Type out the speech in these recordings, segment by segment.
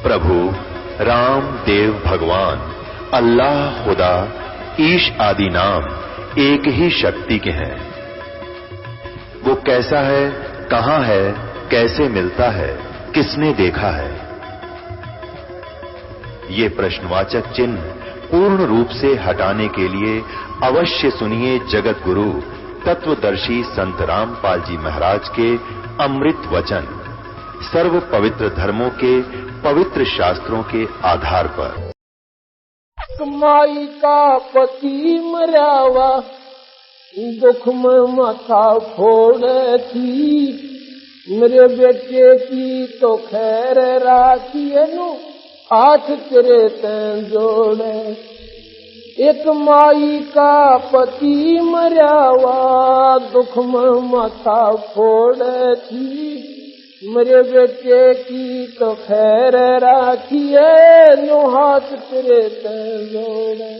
प्रभु राम देव भगवान अल्लाह खुदा ईश आदि नाम एक ही शक्ति के हैं। वो कैसा है, कहां है, कैसे मिलता है, किसने देखा है? ये प्रश्नवाचक चिन्ह पूर्ण रूप से हटाने के लिए अवश्य सुनिए जगत गुरु तत्वदर्शी संत रामपाल जी महाराज के अमृत वचन सर्व पवित्र धर्मों के पवित्र शास्त्रों के आधार पर। कमाई का पति मरावा दुख में माथा फोड़े थी, मेरे बेटे की तो खैर राखिए नु हाथ तेरे तैं जोड़े। एक माई का पति मरावा दुख में माथा फोड़े थी, मेरे बेटे की तो खैर राखिए नो हाथ तेरे तैं जोड़े।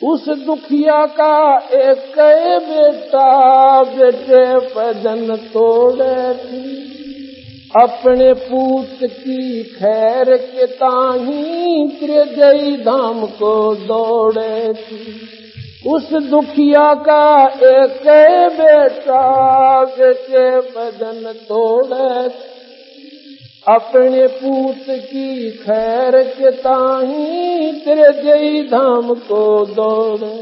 उस दुखिया का एक बेटा बेटे पदन तोड़े थी, अपने पूत की खैर के ताही त्रिजयी धाम को दौड़े थी। उस दुखिया का एक बेटा बेटे बदन तोड़े, अपने पूत की खैर के ताही त्रिजयी धाम को दौड़े।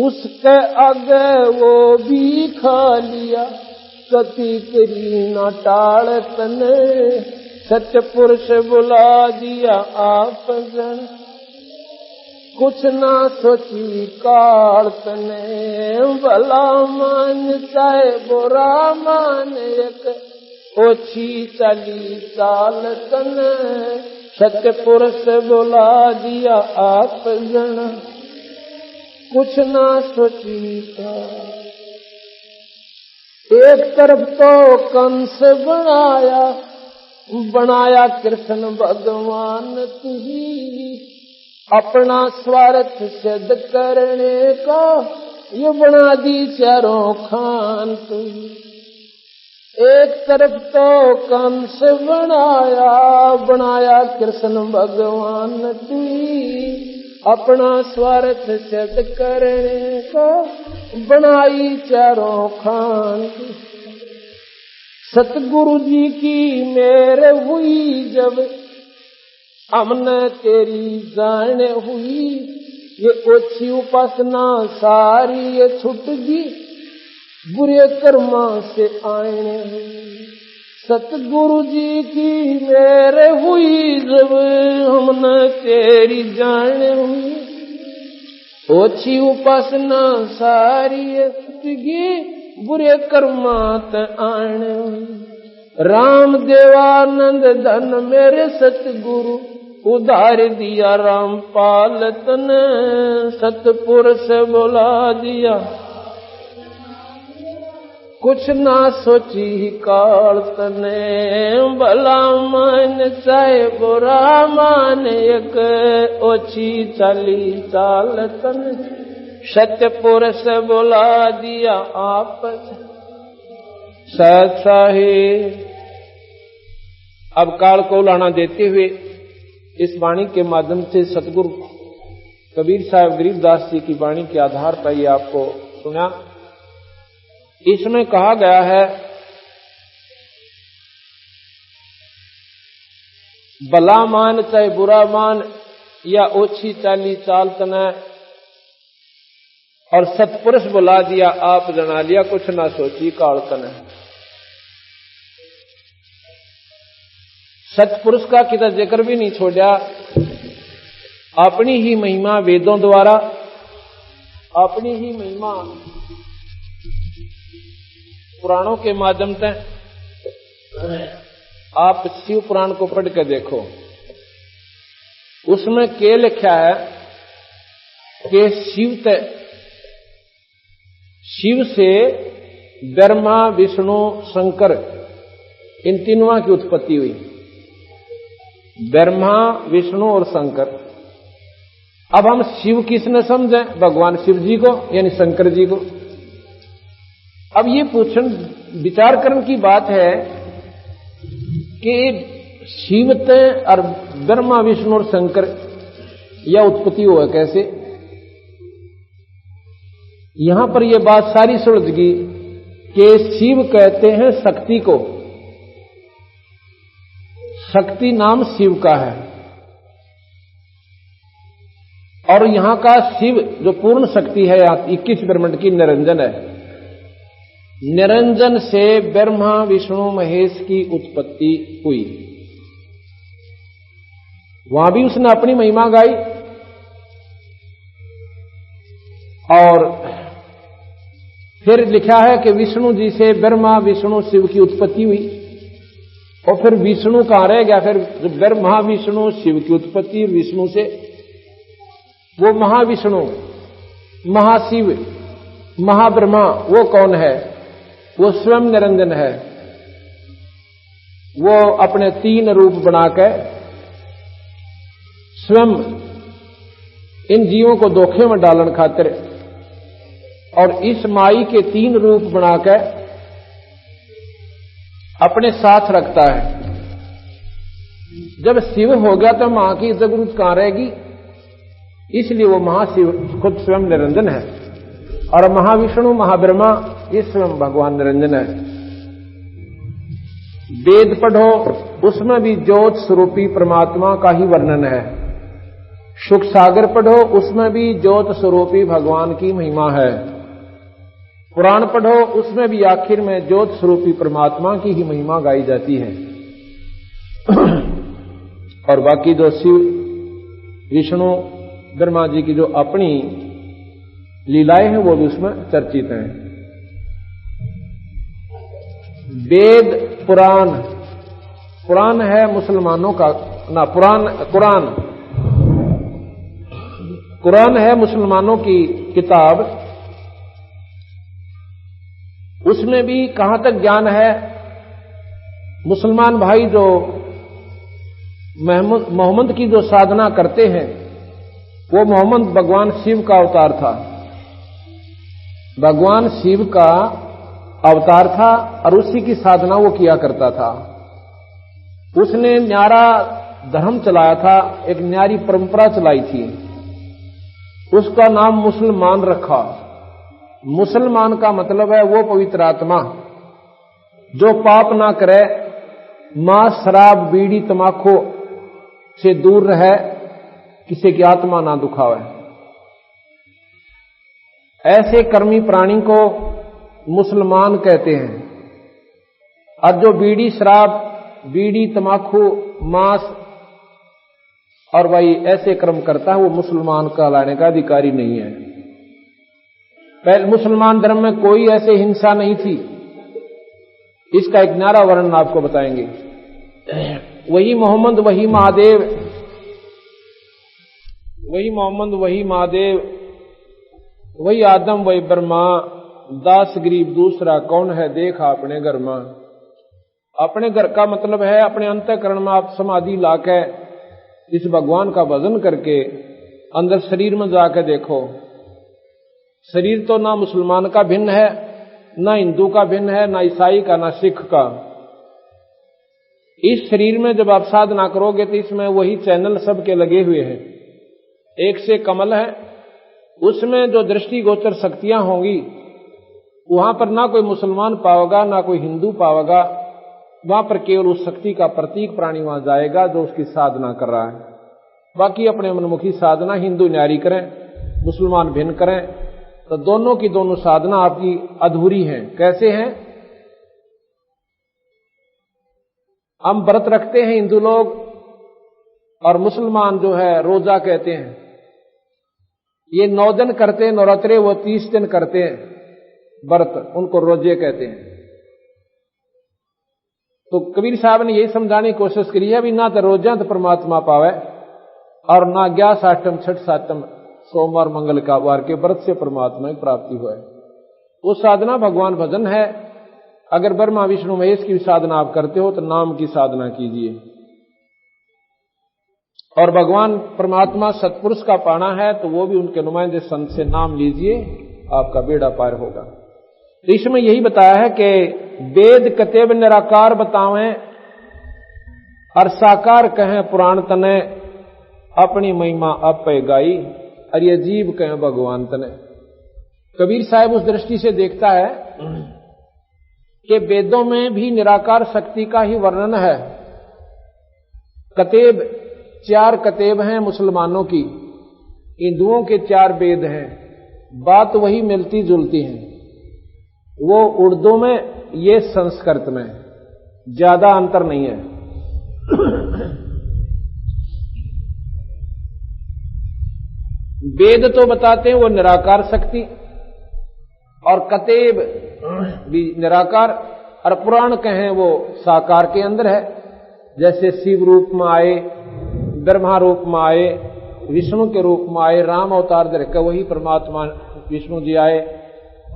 उसके आगे वो भी खा लिया कति करी न टाल तने, सत्य पुरुष बुला दिया आप जन कुछ ना सोची काल तने। भला मान चाहे बुरा मान एक ओछी चली चाल तने, सत्य पुरुष बुला दिया आप जन कुछ ना सोची काल। एक तरफ तो कंस बनाया कृष्ण भगवान तुझी, अपना स्वार्थ सिद्ध करने का ये बना दी चारों खान तुझी। एक तरफ तो कंस बनाया कृष्ण भगवान तुझी, अपना स्वार्थ सिद्ध करने का बनाई चारों खान। सतगुरु जी की मेर हुई जब हमने तेरी जाने हुई, ये ओछी उपासना सारी ये छुट गई बुरे कर्मा से आने हुई। सतगुरु जी की मेर हुई जब हमने तेरी जाने हुई, ओछी उपासना सारी छुटगी बुरे कर्मात आने। राम देवानंद धन मेरे सतगुरु उधार दिया रामपाल तने, सतपुरुष बुला दिया कुछ ना सोची काल तने। भला मान चाहे बुरा मान एक ओछी चली चाल तने, सत्य पुरुष बुला दिया आप सत्साही। अब काल को उलाना देते हुए इस वाणी के माध्यम से सतगुरु कबीर साहब गरीबदास जी की वाणी के आधार पर ये आपको सुना। इसमें कहा गया है भला मान चाहे बुरा मान या ओछी चाली चाल तना, और सतपुरुष बुला दिया आप जना लिया कुछ ना सोची काल तना। सतपुरुष का कितना जिक्र भी नहीं छोड़ा, अपनी ही महिमा वेदों द्वारा, अपनी ही महिमा पुराणों के माध्यम से आप शिव पुराण को पढ़ के देखो। उसमें क्या लिखा है कि शिव से ब्रह्मा विष्णु शंकर इन तीनों की उत्पत्ति हुई। ब्रह्मा विष्णु और शंकर। अब हम शिव किसने समझे? भगवान शिव जी को यानी शंकर जी को। अब ये पूछन विचार करने की बात है कि शिवते और ब्रह्मा विष्णु और शंकर यह उत्पत्ति हुआ कैसे? यहां पर यह बात सारी सुलझ गई कि शिव कहते हैं शक्ति को, शक्ति नाम शिव का है। और यहां का शिव जो पूर्ण शक्ति है 21 ब्रह्मांड की निरंजन है। निरंजन से ब्रह्मा विष्णु महेश की उत्पत्ति हुई। वहां भी उसने अपनी महिमा गाई और फिर लिखा है कि विष्णु जी से ब्रह्मा विष्णु शिव की उत्पत्ति हुई। और फिर विष्णु कहां रह गया? फिर ब्रह्मा विष्णु शिव की उत्पत्ति विष्णु से, वो महाविष्णु महाशिव महाब्रह्मा वो कौन है? वो स्वयं निरंजन है। वो अपने 3 रूप बनाकर स्वयं इन जीवों को धोखे में डालन खातिर और इस माई के 3 रूप बनाकर अपने साथ रखता है। जब शिव हो गया तो मां की जरूरत कहां रहेगी? इसलिए वो महाशिव खुद स्वयं निरंजन है और महाविष्णु महाब्रह्मा ये स्वयं भगवान निरंजन है। वेद पढ़ो उसमें भी ज्योत स्वरूपी परमात्मा का ही वर्णन है। सुख सागर पढ़ो उसमें भी ज्योत स्वरूपी भगवान की महिमा है। पुराण पढ़ो उसमें भी आखिर में ज्योत स्वरूपी परमात्मा की ही महिमा गाई जाती है। और बाकी जो शिव विष्णु ब्रह्मा जी की जो अपनी लीलाएं हैं वो भी उसमें चर्चित हैं। वेद पुराण, पुराण है मुसलमानों का ना, कुरान है मुसलमानों की किताब। उसमें भी कहां तक ज्ञान है? मुसलमान भाई जो मोहम्मद की जो साधना करते हैं वो मोहम्मद भगवान शिव का अवतार था। भगवान शिव का अवतार था और उसी की साधना वो किया करता था। उसने न्यारा धर्म चलाया था, एक न्यारी परंपरा चलाई थी। उसका नाम मुसलमान रखा। मुसलमान का मतलब है वो पवित्र आत्मा जो पाप ना करे, मांस शराब बीड़ी तमाकू से दूर रहे, किसी की आत्मा ना दुखावे। ऐसे कर्मी प्राणी को मुसलमान कहते हैं। और जो बीड़ी शराब बीड़ी तमाकू मांस और भाई ऐसे कर्म करता है वो मुसलमान कहलाने का अधिकारी नहीं है। पहले मुसलमान धर्म में कोई ऐसे हिंसा नहीं थी। इसका एक न्यारा वर्णन आपको बताएंगे। वही मोहम्मद वही महादेव, वही मोहम्मद वही महादेव, वही आदम वही ब्रह्मा, दास गरीब दूसरा कौन है देखा अपने घर में। अपने घर का मतलब है अपने अंतःकरण में आप समाधि लाके इस भगवान का भजन करके अंदर शरीर में जाकर देखो। शरीर तो ना मुसलमान का भिन्न है, ना हिंदू का भिन्न है, ना ईसाई का, ना सिख का। इस शरीर में जब आप साधना करोगे तो इसमें वही चैनल सबके लगे हुए हैं। एक से कमल है, उसमें जो दृष्टिगोचर शक्तियां होंगी वहां पर ना कोई मुसलमान पाओगा ना कोई हिंदू पाओगा। वहां पर केवल उस शक्ति का प्रतीक प्राणी वहां जाएगा जो उसकी साधना कर रहा है। बाकी अपने मनमुखी साधना हिंदू न्यारी करें, मुसलमान भिन्न करें, तो दोनों की दोनों साधना आपकी अधूरी है। कैसे हैं? हम व्रत रखते हैं हिंदू लोग और मुसलमान जो है रोजा कहते हैं। ये 9 दिन करते हैं नवरात्रे, वो 30 दिन करते हैं व्रत, उनको रोजे कहते हैं। तो कबीर साहब ने यही समझाने की कोशिश करी है भी ना तो रोजा तो परमात्मा पावे और ना 11 आठम 6 सातम सोमवार मंगल का वार के व्रत से परमात्मा की प्राप्ति हुआ है। वो साधना भगवान भजन है। अगर ब्रह्मा विष्णु महेश की साधना आप करते हो तो नाम की साधना कीजिए। और भगवान परमात्मा सत्पुरुष का पाना है तो वो भी उनके नुमाइंदे संत से नाम लीजिए, आपका बेड़ा पार होगा। तो इसमें यही बताया है कि वेद कतेब निराकार बतावें और साकार कहें पुराण तने, अपनी महिमा अपे गाई, और ये जीव कहें भगवान तने। कबीर साहब उस दृष्टि से देखता है कि वेदों में भी निराकार शक्ति का ही वर्णन है। कतेब 4 कतेब हैं मुसलमानों की, हिंदुओं के 4 वेद हैं, बात वही मिलती जुलती है। वो उर्दू में, ये संस्कृत में, ज्यादा अंतर नहीं है। वेद तो बताते हैं वो निराकार शक्ति, और कतेब भी निराकार, और पुराण कहें वो साकार के अंदर है। जैसे शिव रूप में आए, ब्रह्मा रूप में आए, विष्णु के रूप में आए, राम अवतार धरकर वही परमात्मा विष्णु जी आए,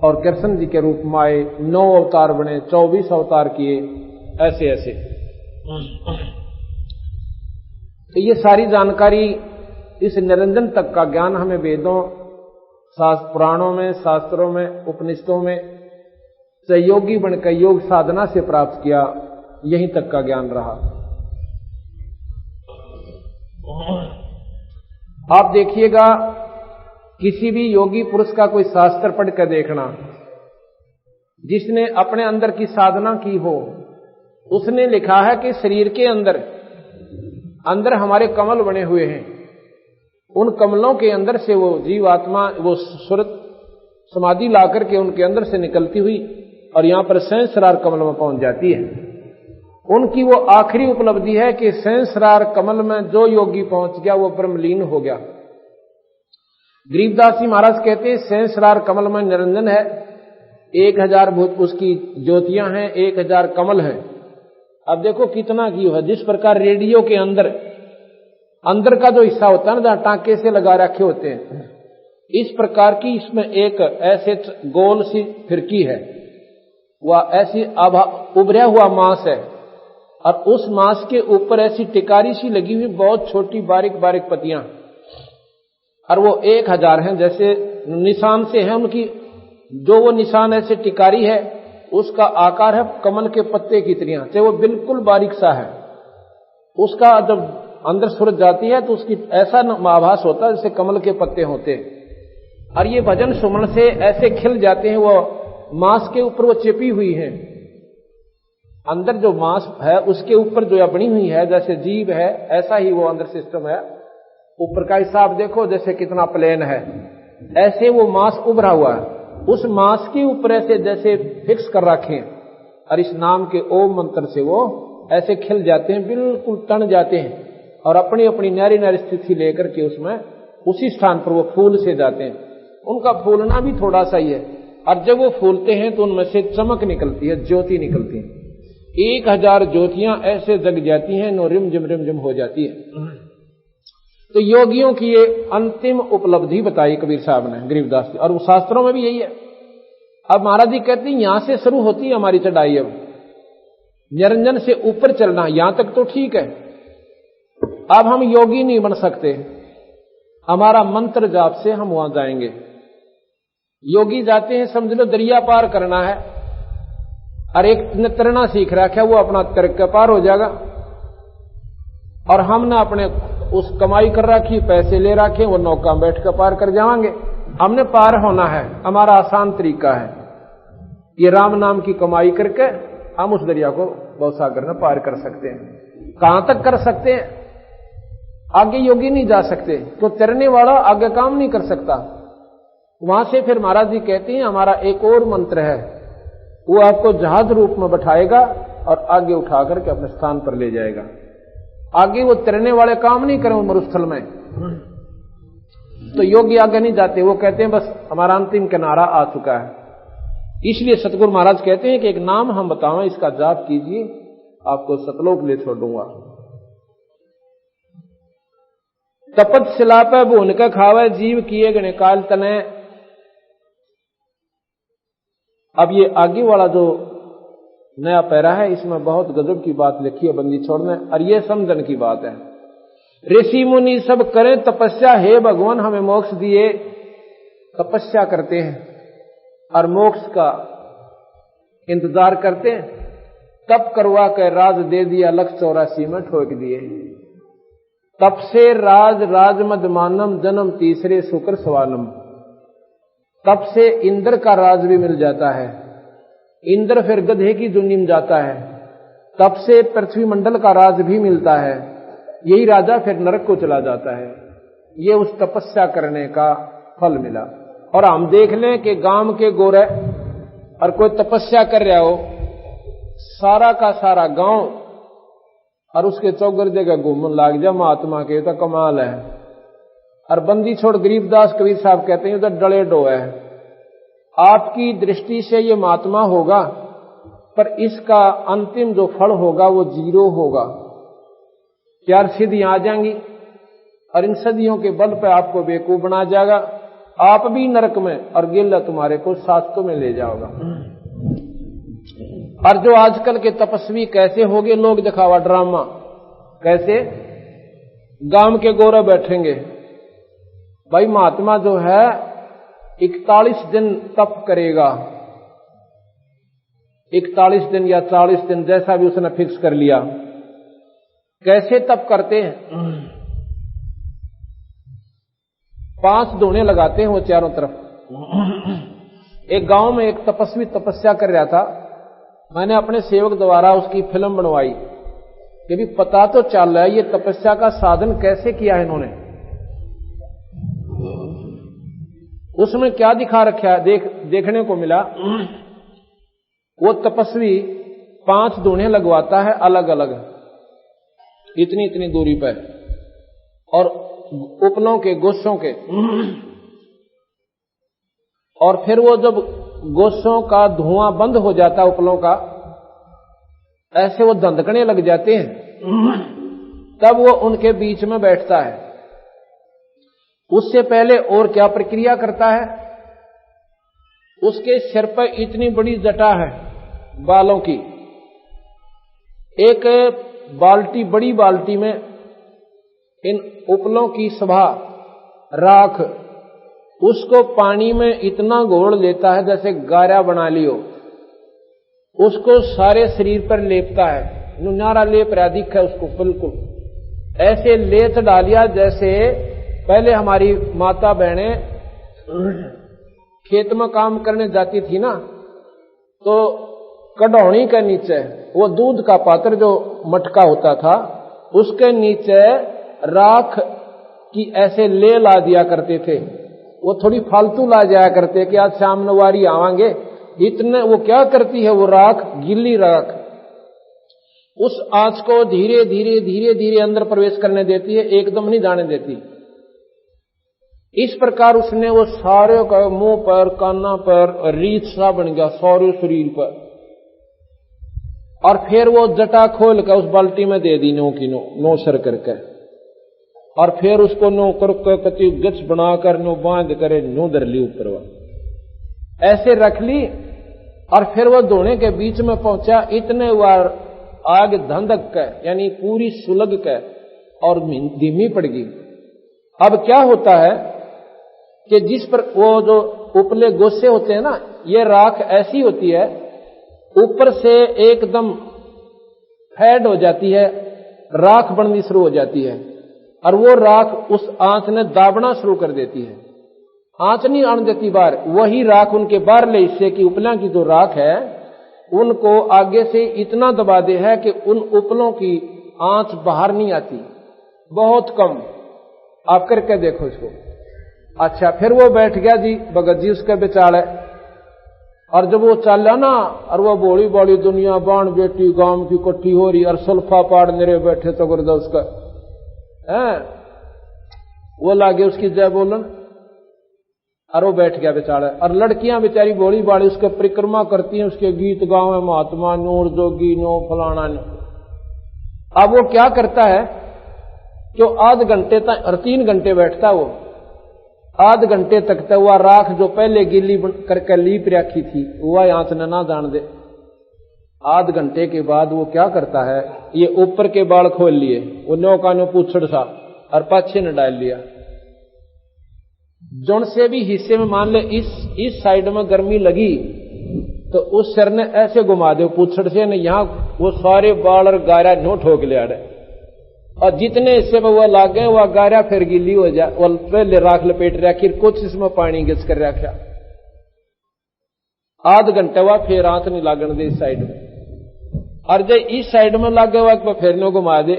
और कृष्ण जी के रूप में आए, 9 अवतार बने, 24 अवतार किए, ऐसे ऐसे। तो ये सारी जानकारी, इस निरंजन तक का ज्ञान हमें वेदों, पुराणों में, शास्त्रों में, उपनिषदों में सहयोगी बनकर योग साधना से प्राप्त किया, यहीं तक का ज्ञान रहा। आप देखिएगा, किसी भी योगी पुरुष का कोई शास्त्र पढ़कर देखना, जिसने अपने अंदर की साधना की हो, उसने लिखा है कि शरीर के अंदर हमारे कमल बने हुए हैं। उन कमलों के अंदर से वो जीवात्मा, वो सुरत समाधि लाकर के उनके अंदर से निकलती हुई और यहां पर सहस्रार कमल में पहुंच जाती है। उनकी वो आखिरी उपलब्धि है कि सहस्रार कमल में जो योगी पहुंच गया वो ब्रह्मलीन हो गया। गरीबदास जी महाराज कहते हैं सहस्रार कमल में निरंजन है, 1000 भूत उसकी ज्योतियां हैं, 1000 कमल हैं। अब देखो कितना की है। जिस प्रकार रेडियो के अंदर का जो हिस्सा होता है ना, जहां टांके से लगा रखे होते हैं, इस प्रकार की इसमें एक ऐसे गोल सी फिरकी है, वह ऐसी उभरा हुआ मांस है, और उस मांस के ऊपर ऐसी टिकारी सी लगी हुई बहुत छोटी बारीक बारीक पत्तियां, और वो 1000 हैं। जैसे निशान से है उनकी, जो वो निशान ऐसे टिकारी है, उसका आकार है कमल के पत्ते की तरह, चाहे वो बिल्कुल बारीक सा है। उसका जब अंदर सूरज जाती है तो उसकी ऐसा आभास होता है जैसे कमल के पत्ते होते हैं, और ये भजन सुमन से ऐसे खिल जाते हैं। वो मांस के ऊपर वो चिपी हुई है, अंदर जो मांस है उसके ऊपर जो बनी हुई है, जैसे जीव है ऐसा ही वो अंदर सिस्टम है। ऊपर का हिसाब देखो जैसे कितना प्लेन है, ऐसे वो मांस उभरा हुआ है। उस मांस के ऊपर ऐसे जैसे फिक्स कर रखे, और इस नाम के ओम मंत्र से वो ऐसे खिल जाते हैं, बिल्कुल तन जाते हैं, और अपनी अपनी न्यारी न्यारी स्थिति लेकर के उसमें उसी स्थान पर वो फूल से जाते हैं। उनका फूलना भी थोड़ा सा ही है, और जब वो फूलते हैं तो उनमें से चमक निकलती है, ज्योति निकलती है। 1000 ज्योतियां ऐसे जग जाती हैं, नो रिम जिम हो जाती है। तो योगियों की ये अंतिम उपलब्धि बताई कबीर साहब ने, गरीबदास जी, और वो शास्त्रों में भी यही है। अब महाराज जी कहते हैं यहां से शुरू होती है हमारी चढ़ाई। अब निरंजन से ऊपर चलना, यहां तक तो ठीक है। अब हम योगी नहीं बन सकते, हमारा मंत्र जाप से हम वहां जाएंगे। योगी जाते हैं, समझ लो दरिया पार करना है, और एक ने तैरना सीख रखा है, वो अपना तैर के पार हो जाएगा, और हमने अपने उस कमाई कर रखी, पैसे ले रखे, वो नौका में बैठ कर पार कर जाएंगे। हमने पार होना है, हमारा आसान तरीका है ये राम नाम की कमाई करके हम उस दरिया को भवसागर में पार कर सकते हैं। कहां तक कर सकते हैं? आगे योगी नहीं जा सकते, तो तैरने वाला आगे काम नहीं कर सकता। वहां से फिर महाराज जी कहते हैं हमारा एक और मंत्र है, वो आपको जहाज रूप में बैठाएगा और आगे उठा करके अपने स्थान पर ले जाएगा। आगे वो तैरने वाले काम नहीं करें मरुस्थल में, तो योगी आगे नहीं जाते, वो कहते हैं बस हमारा अंतिम किनारा आ चुका है। इसलिए सतगुरु महाराज कहते हैं कि एक नाम हम बताओ, इसका जाप कीजिए, आपको सतलोक ले छोड़ दूंगा। तपत शिला पे भून के खावे, जीव किए गणे काल तने। अब ये आगे वाला जो नया पैरा है, इसमें बहुत गजब की बात लिखी है बंदी छोड़ने, और ये समझन की बात है। ऋषि मुनि सब करें तपस्या, हे भगवान हमें मोक्ष दिए। तपस्या करते हैं और मोक्ष का इंतजार करते हैं, तप करवा कर राज दे दिया, लख 84 में ठोक दिए। तप से राज राजमद मानम, जन्म तीसरे शुक्र सवानम। तप से इंद्र का राज भी मिल जाता है, इंद्र फिर गधे की दुनिया में जाता है। तप से पृथ्वी मंडल का राज भी मिलता है, यही राजा फिर नरक को चला जाता है। ये उस तपस्या करने का फल मिला। और हम देख लें कि गांव के गोरे और कोई तपस्या कर रहा हो, सारा का सारा गांव और उसके चौगर जगह घूमने लाग जा महात्मा के, तो कमाल है। और बंदी छोड़ गरीबदास कबीर साहब कहते हैं तो डले डो है। आपकी दृष्टि से ये महात्मा होगा, पर इसका अंतिम जो फल होगा वो 0 होगा। 4 सिद्धियां आ जाएंगी और इन सदियों के बल पर आपको बेवकूफ बना जाएगा, आप भी नरक में और गिल्ला तुम्हारे को शास्त्रों में ले जाओगा। और जो आजकल के तपस्वी कैसे हो गए, लोग दिखावा ड्रामा, कैसे गांव के गोरा बैठेंगे, भाई महात्मा जो है 41 दिन तप करेगा, 41 दिन या 40 दिन जैसा भी उसने फिक्स कर लिया। कैसे तप करते हैं? 5 धोने लगाते हैं वो चारों तरफ। एक गांव में एक तपस्वी तपस्या कर रहा था, मैंने अपने सेवक द्वारा उसकी फिल्म बनवाई कि भी पता तो चल रहा है ये तपस्या का साधन कैसे किया है इन्होंने। उसमें क्या दिखा रखा है देखने को मिला। वो तपस्वी 5 धोने लगवाता है अलग अलग, इतनी इतनी दूरी पर, और उपलों के गोशों के। और फिर वो जब गोशों का धुआं बंद हो जाता है उपलों का, ऐसे वो धंधकने लग जाते हैं, तब वो उनके बीच में बैठता है। उससे पहले और क्या प्रक्रिया करता है? उसके सिर पर इतनी बड़ी जटा है बालों की, एक बाल्टी, बड़ी बाल्टी में इन उपलों की सभा राख, उसको पानी में इतना घोल लेता है जैसे गारा बना लियो, उसको सारे शरीर पर लेपता है, नुनारा लेप रहा दिखा है उसको, बिल्कुल ऐसे लेत डालिया जैसे पहले हमारी माता बहनें खेत में काम करने जाती थी ना, तो कढ़ौनी के नीचे वो दूध का पात्र जो मटका होता था, उसके नीचे राख की ऐसे ले ला दिया करते थे। वो थोड़ी फालतू ला जाया करते कि आज शाम नवारी आवांगे, इतने वो क्या करती है, वो राख, गिल्ली राख, उस आंच को धीरे धीरे धीरे धीरे अंदर प्रवेश करने देती है, एकदम नहीं जाने देती। इस प्रकार उसने वो सारे का मुंह पर, काना पर रीत सा बन गया, सारे शरीर पर। और फिर वो जटा खोल कर उस बाल्टी में दे दी, नो की नो सर करके, और फिर उसको नो करके कति गच बनाकर नो बांध करे नो धर ली ऊपर, ऐसे रख ली। और फिर वो धोने के बीच में पहुंचा, इतने बार आग धंधक के, यानी पूरी सुलग के, और धीमी पड़ गई। अब क्या होता है कि जिस पर वो जो उपले गोसे होते हैं ना, ये राख ऐसी होती है, ऊपर से एकदम फैड हो जाती है, राख बननी शुरू हो जाती है, और वो राख उस आंच ने दाबना शुरू कर देती है। आंच नहीं आने देती बाहर, वही राख उनके बाहरले हिस्से की उपला की जो राख है, उनको आगे से इतना दबा दे है कि उन उपलों की आंच बाहर नहीं आती, बहुत कम। आप करके देखो इसको। अच्छा, फिर वो बैठ गया जी भगत जी उसके बेचारे, और जब वो चला ना, और वो बड़ी बड़ी दुनिया बाण बेटी गांव की इकट्ठी हो रही, और सुल्फा पाड़ मेरे बैठे तो गुरदा उसका है, वो लागे उसकी जय बोलन, और वो बैठ गया बेचारा। और लड़कियां बेचारी बड़ी बाड़ी उसके परिक्रमा करती हैं, उसके गीत गावे, महात्मा नूर जोगी नो फलाना नो। अब वो क्या करता है कि आध घंटे तक और 3 घंटे बैठता, वो आध घंटे तक तो वह राख जो पहले गीली करके लीप रखी थी वह आंच न ना जान दे। आध घंटे के बाद वो क्या करता है, ये ऊपर के बाल खोल लिए, वो नो का नो पूछड़ सा, और पाछे न डाल लिया। जौन से भी हिस्से में मान ले इस साइड में गर्मी लगी, तो उस सर ने ऐसे घुमा दे पूछड़ से न, यहां वो सारे बाल और गारा नो ठोक लिया और जितने हिस्से में वो लाग गए वह गारा फिर गिल्ली हो जाए, वो पहले राख लपेट रखी, कुछ इसमें पानी गिस कर रखा, आध घंटे हुआ फिर हाथ नहीं लागण दे इस साइड में, और जब इस साइड में लागे हुआ फिर नो घुमा दे,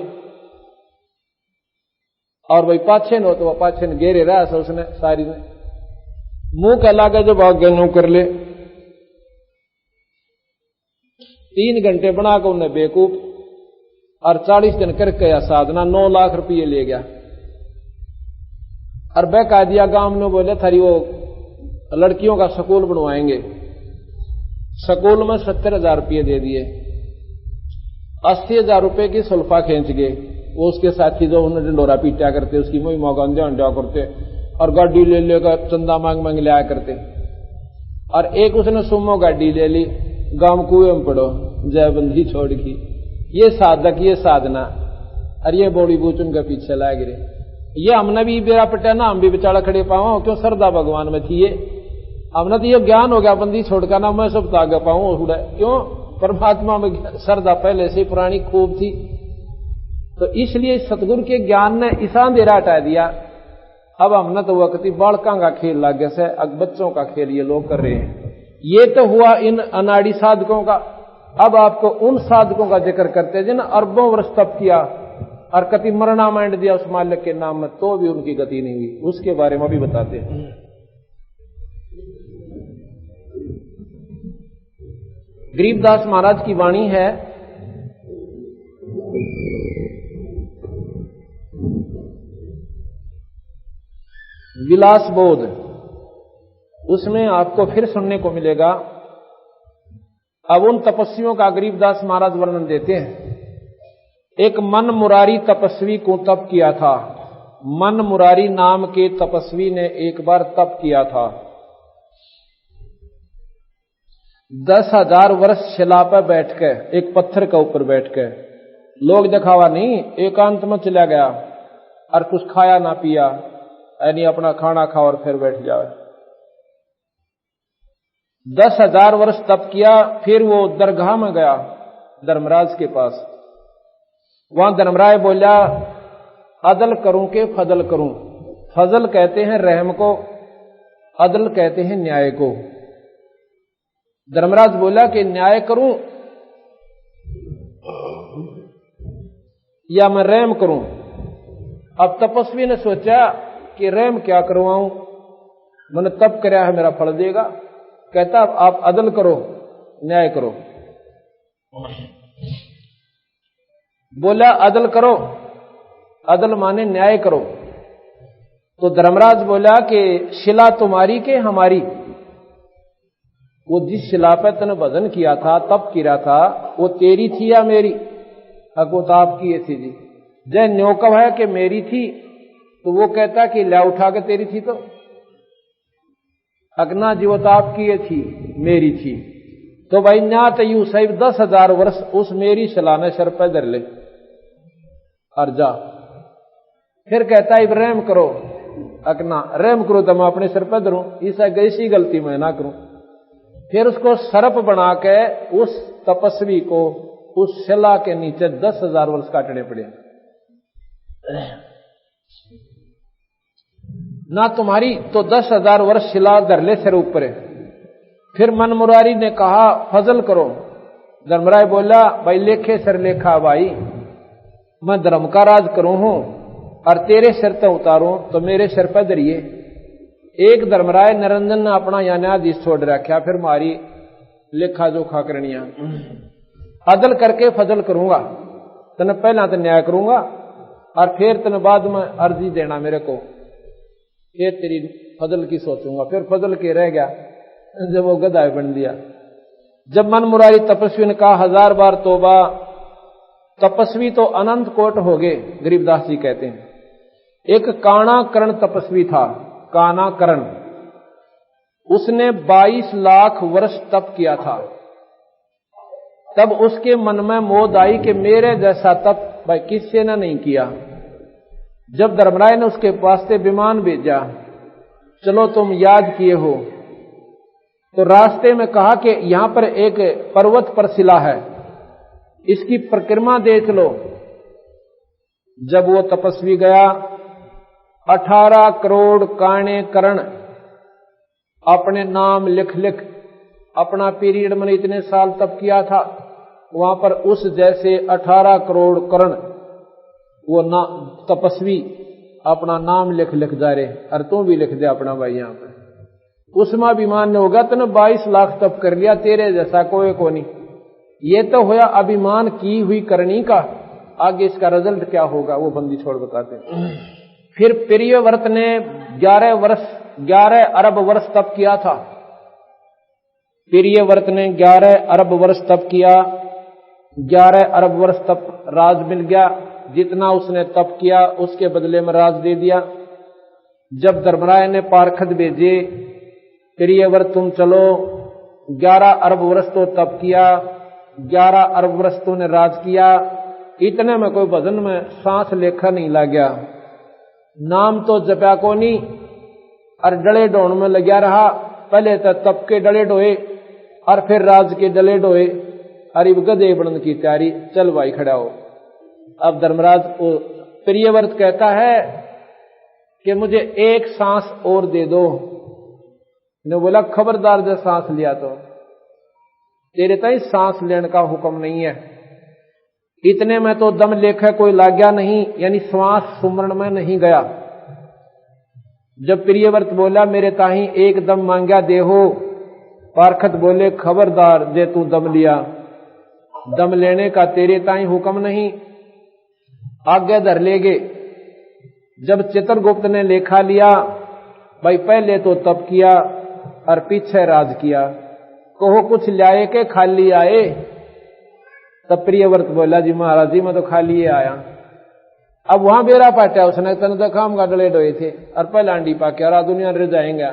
और वही पाछे नो तो वह पाछे ने घेरे रहा था उसने सारी ने मुंह का लागे जो भाग गए नो कर ले। 3 घंटे बना कर उन्हें बेवकूफ और 40 दिन करके या साधना 9 लाख रुपये ले गया और बहका दिया गांव में, बोले थारी वो लड़कियों का स्कूल बनवाएंगे, स्कूल में 70,000 रुपये दे दिए, 80,000 रुपये की सुल्फा खींच गए, वो उसके साथी जो उन्हें डंडोरा पीटा करते उसकी मुंह मौगंजा अंडा करते और गाड़ी ले लेकर चंदा मांग मांग लिया करते, और एक उसने सुमो गाड़ी ले ली, गांव कुएं में पड़ो जयबंदी छोड़ की, ये साधक ये साधना और ये बोड़ी बूच उनके पीछे लाग रहे। ये हमने भी बेरा पटा ना, हम भी बेचारा खड़े पाओ क्यों श्रद्धा भगवान में थी, ये हमने तो ये ज्ञान हो गया बंदी छोड़कर ना मैं सब तागे पाऊं क्यों, परमात्मा में श्रद्धा पहले से पुरानी खूब थी। तो इसलिए सतगुरु के ज्ञान ने इस अंधेरा हटा दिया। अब हमने तो वक्ति बालका का खेल लागे से, अब बच्चों का खेल ये लोग कर रहे हैं। ये तो हुआ इन अनाड़ी साधकों का। अब आपको उन साधकों का जिक्र करते हैं जिन्हें अरबों वर्ष तप किया और कति मरना मांड दिया उस मालिक के नाम में, तो भी उनकी गति नहीं हुई, उसके बारे में भी बताते हैं। गरीबदास महाराज की वाणी है, विलास बोध, उसमें आपको फिर सुनने को मिलेगा। अब उन तपस्वियों का गरीबदास महाराज वर्णन देते हैं। एक मन मुरारी तपस्वी को तप किया था। मन मुरारी नाम के तपस्वी ने एक बार तप किया था। 10,000 वर्ष शिला पर बैठकर, एक पत्थर के ऊपर बैठकर, लोग दिखावा नहीं, एकांत में चला गया और कुछ खाया ना पिया, यानी अपना खाना खा और फिर बैठ जाए। 10,000 वर्ष तप किया। फिर वो दरगाह में गया धर्मराज के पास। वहां धर्मराज बोला, अदल करूं के फजल करूं। फजल कहते हैं रहम को, अदल कहते हैं न्याय को। धर्मराज बोला कि न्याय करूं या मैं रहम करूं। अब तपस्वी ने सोचा कि रहम क्या करवाऊं, मैंने तप कराया है, मेरा फल देगा। कहता आप अदल करो, न्याय करो। बोला अदल करो, अदल माने न्याय करो। तो धर्मराज बोला कि शिला तुम्हारी के हमारी? वो जिस शिला पे तने भजन किया था, तप किया था, वो तेरी थी या मेरी? वो तो आपकी थी जी। जय न्योकव है कि मेरी थी, तो वो कहता कि ला उठा के तेरी थी, तो अगना जी वो तो आपकी थी, मेरी थी। तो भाई न्या तो यू साहिब 10,000 वर्ष उस मेरी शिला ने सर पे धर ले और जा। फिर कहता है रहम करो, अगना रहम करो तो मैं अपने सर पे धरूं, ऐसी गलती मैं ना करूं। फिर उसको सर्प बना के उस तपस्वी को उस शिला के नीचे 10,000 वर्ष काटने पड़े। ना तुम्हारी तो 10,000 वर्ष शिला धर ले सिर ऊपर। फिर मन मुरारी ने कहा फजल करो। धर्मराय बोला भाई लेखे सिर लेखा भाई, मैं धर्म का राज करूं हूं और तेरे सिर पे उतारूं तो मेरे सिर पे धरिए। एक धर्मराय निरंजन ने अपना या न्यायाधीश छोड़ रखा, फिर मारी लेखा जोखा करनिया। अदल करके फजल करूंगा, तने पहला तो न्याय करूंगा और फिर तने बाद में अर्जी देना मेरे को, फिर तेरी फजल की सोचूंगा। फिर फजल के रह गया जब वो गधा बन दिया। जब मन मुरारी तपस्वी ने कहा 1000 बार तोबा, तपस्वी तो अनंत कोट हो गए। गरीबदास जी कहते हैं एक काना करण तपस्वी था, काना करण, उसने 22 लाख वर्ष तप किया था। तब उसके मन में मोद आई कि मेरे जैसा तप भाई किसी ने नहीं किया। जब धर्मराय ने उसके पास से विमान भेजा, चलो तुम याद किए हो तो रास्ते में कहा कि यहां पर एक पर्वत पर शिला है, इसकी परिक्रमा देख लो। जब वो तपस्वी गया, 18 करोड़ काणे करण अपने नाम लिख लिख, अपना पीरियड में इतने साल तप किया था, वहां पर उस जैसे 18 करोड़ करण वो ना तपस्वी अपना नाम लिख लिख जा रहे। और तू भी लिख दे अपना भाई यहां पे। उसमें अभिमान नहीं होगा, तूने 22 लाख तप कर लिया, तेरे जैसा कोई को नहीं। ये तो होया अभिमान की हुई करनी का, आगे इसका रिजल्ट क्या होगा वो बंदी छोड़ बताते हैं। फिर प्रियव्रत ने 11 अरब वर्ष तप किया था। प्रियव्रत ने 11 अरब वर्ष तप किया। 11 अरब वर्ष तप राज मिल गया। जितना उसने तप किया उसके बदले में राज दे दिया। जब धर्मराय ने पार्षद भेजे, प्रियव्रत तुम चलो, 11 अरब वर्ष तो तप किया, 11 अरब वर्ष तो ने राज किया, इतने में कोई भजन में सांस लेखा नहीं लग गया, नाम तो जपया को नहीं, और डले ढोण में लग्या रहा। पहले तो तप के डले ढोए और फिर राज के डले ढोए, अरे गधे बनने की तैयारी, चल भाई खड़ा हो। अब धर्मराज को प्रियव्रत कहता है कि मुझे एक सांस और दे दो। ने बोला खबरदार जब सांस लिया तो तेरे ताई सांस लेने का हुक्म नहीं है। इतने में तो दम लेखा कोई लाग्या नहीं, यानी श्वास सुमरण में नहीं गया। जब प्रियव्रत बोला मेरे ताही एक दम मांगा दे हो, पार्षद बोले खबरदार जे तू दम लिया, दम लेने का तेरे ताही हुक्म नहीं, आगे धर लेगे। जब चित्रगुप्त ने लेखा लिया, भाई पहले तो तप किया और पीछे राज किया, कहो कुछ लाए के खाली आए। तब प्रियव्रत बोला जी महाराज जी मैं तो खाली आया। अब वहां बेरा पाटा उसने तन तो काम का डले डोए थे और पहले आंडी पाके और दुनिया रह जाएंगे।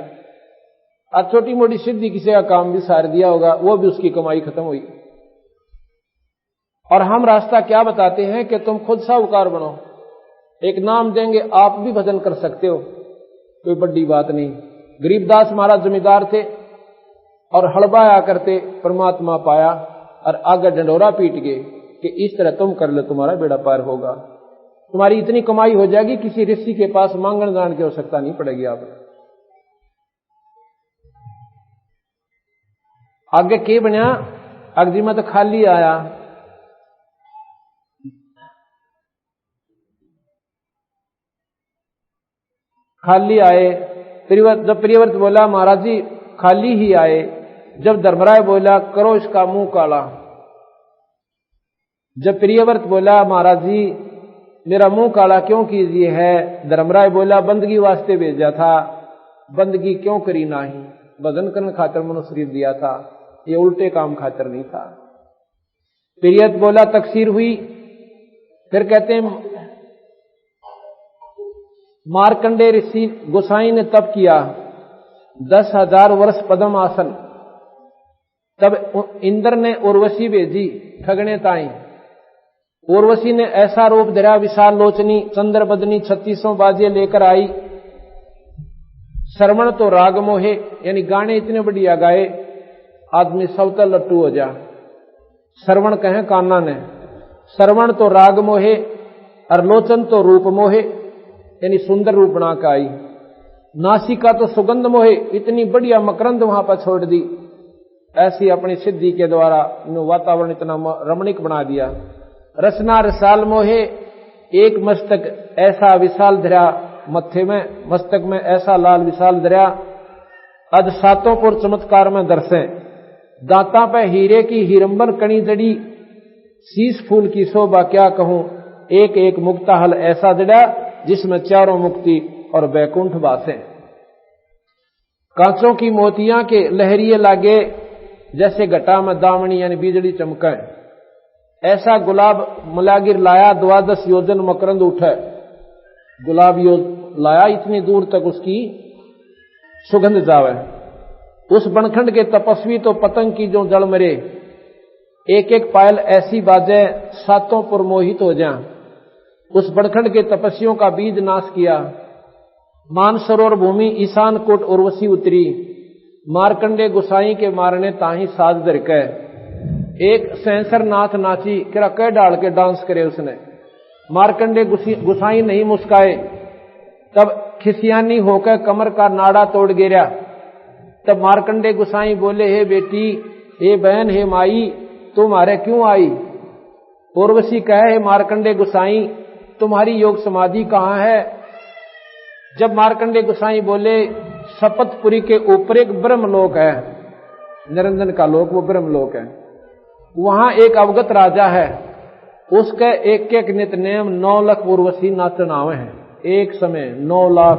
और छोटी मोटी सिद्धि किसी का काम भी सार दिया होगा, वो भी उसकी कमाई खत्म हुई। और हम रास्ता क्या बताते हैं कि तुम खुद साहूकार बनो, एक नाम देंगे आप भी भजन कर सकते हो, कोई बड़ी बात नहीं। गरीबदास महाराज जमींदार थे और हड़बाया करते, परमात्मा पाया और आगे डंडोरा पीट गए कि इस तरह तुम कर लो तुम्हारा बेड़ा पार होगा, तुम्हारी इतनी कमाई हो जाएगी, किसी ऋषि के पास मांगण जान की आवश्यकता नहीं पड़ेगी। आप आगे के बनया, अगजी में तो खाली आया। खाली आए। जब प्रियव्रत बोला महाराज जी खाली ही आए। जब धर्मराय बोला करो इसका मुंह काला। जब प्रियव्रत बोला महाराज जी मेरा मुंह काला क्यों कीजिए है, धर्मराय बोला बंदगी वास्ते भेजा था, बंदगी क्यों करी नाही, भजन करने खातर मनुष्य दिया था, ये उल्टे काम खातर नहीं था। प्रियव्रत बोला तकसीर हुई। फिर कहते हैं मार्कंडे ऋषि गोसाई ने तप किया 10,000 वर्ष पद्म आसन। तब इंद्र ने उर्वशी भेजी ठगने ताई। उर्वशी ने ऐसा रूप धरा, विशाल लोचनी चंद्र बदनी 36 बाजे लेकर आई। श्रवण तो राग मोहे, यानी गाने इतने बढ़िया गाए आदमी सवता लट्टू हो जा। श्रवण कहे कान्ना ने, श्रवण तो राग मोहे और लोचन तो रूप मोहे, यानी सुंदर रूप बना के आई। नासिका तो सुगंध मोहे, इतनी बढ़िया मकरंद वहां पर छोड़ दी। ऐसी अपनी सिद्धि के द्वारा वातावरण इतना रमणीक बना दिया। रसना रसाल मोहे, एक मस्तक ऐसा विशाल धरा मत्थे में, मस्तक में ऐसा लाल विशाल धरा। अज सातों पुर चमत्कार में दर्शे, दांता पे हीरे की हीरंबर कणी जड़ी, शीश फूल की शोभा क्या कहूं, एक एक मुक्ता हल ऐसा जड़ा जिसमें चारों मुक्ति और बैकुंठ बासे। कांचों की मोतियां के लहरिए लागे, जैसे घटा में दामनी यानी बिजली चमके। ऐसा गुलाब मलागिर लाया, 12 योजन मकरंद उठे। गुलाब लाया इतनी दूर तक उसकी सुगंध जावे। उस बनखंड के तपस्वी तो पतंग की जो जड़ मरे, एक एक पायल ऐसी बाजे सातों पुर मोहित हो जाए। उस बनखंड के तपस्वियों का बीज नाश किया। मानसरोवर भूमि ईशान कोट उर्वशी उतरी, मार्कंडे गुसाई के मारने ताही साज धर के एक सेंसर नाथ नाची किरा कह डाल के डांस करे उसने। मार्कंडे गुसाई नहीं मुस्काए, तब खिसियानी होकर कमर का नाड़ा तोड़ गिरा। तब मार्कंडे गुसाई बोले, हे बेटी, हे बहन, हे माई, तुम्हारे क्यों आई? उर्वशी कहे, हे मार्कंडे गुसाई, तुम्हारी योग समाधि कहाँ है? जब मार्कंडे गुसाई बोले, शपथपुरी के ऊपर एक ब्रह्मलोक है, निरंजन का लोक, वो ब्रह्मलोक है, वहां एक अवगत राजा है, उसके एक एक नित नेम 9 लाख उर्वशी नाचनावे हैं एक समय, 9 लाख।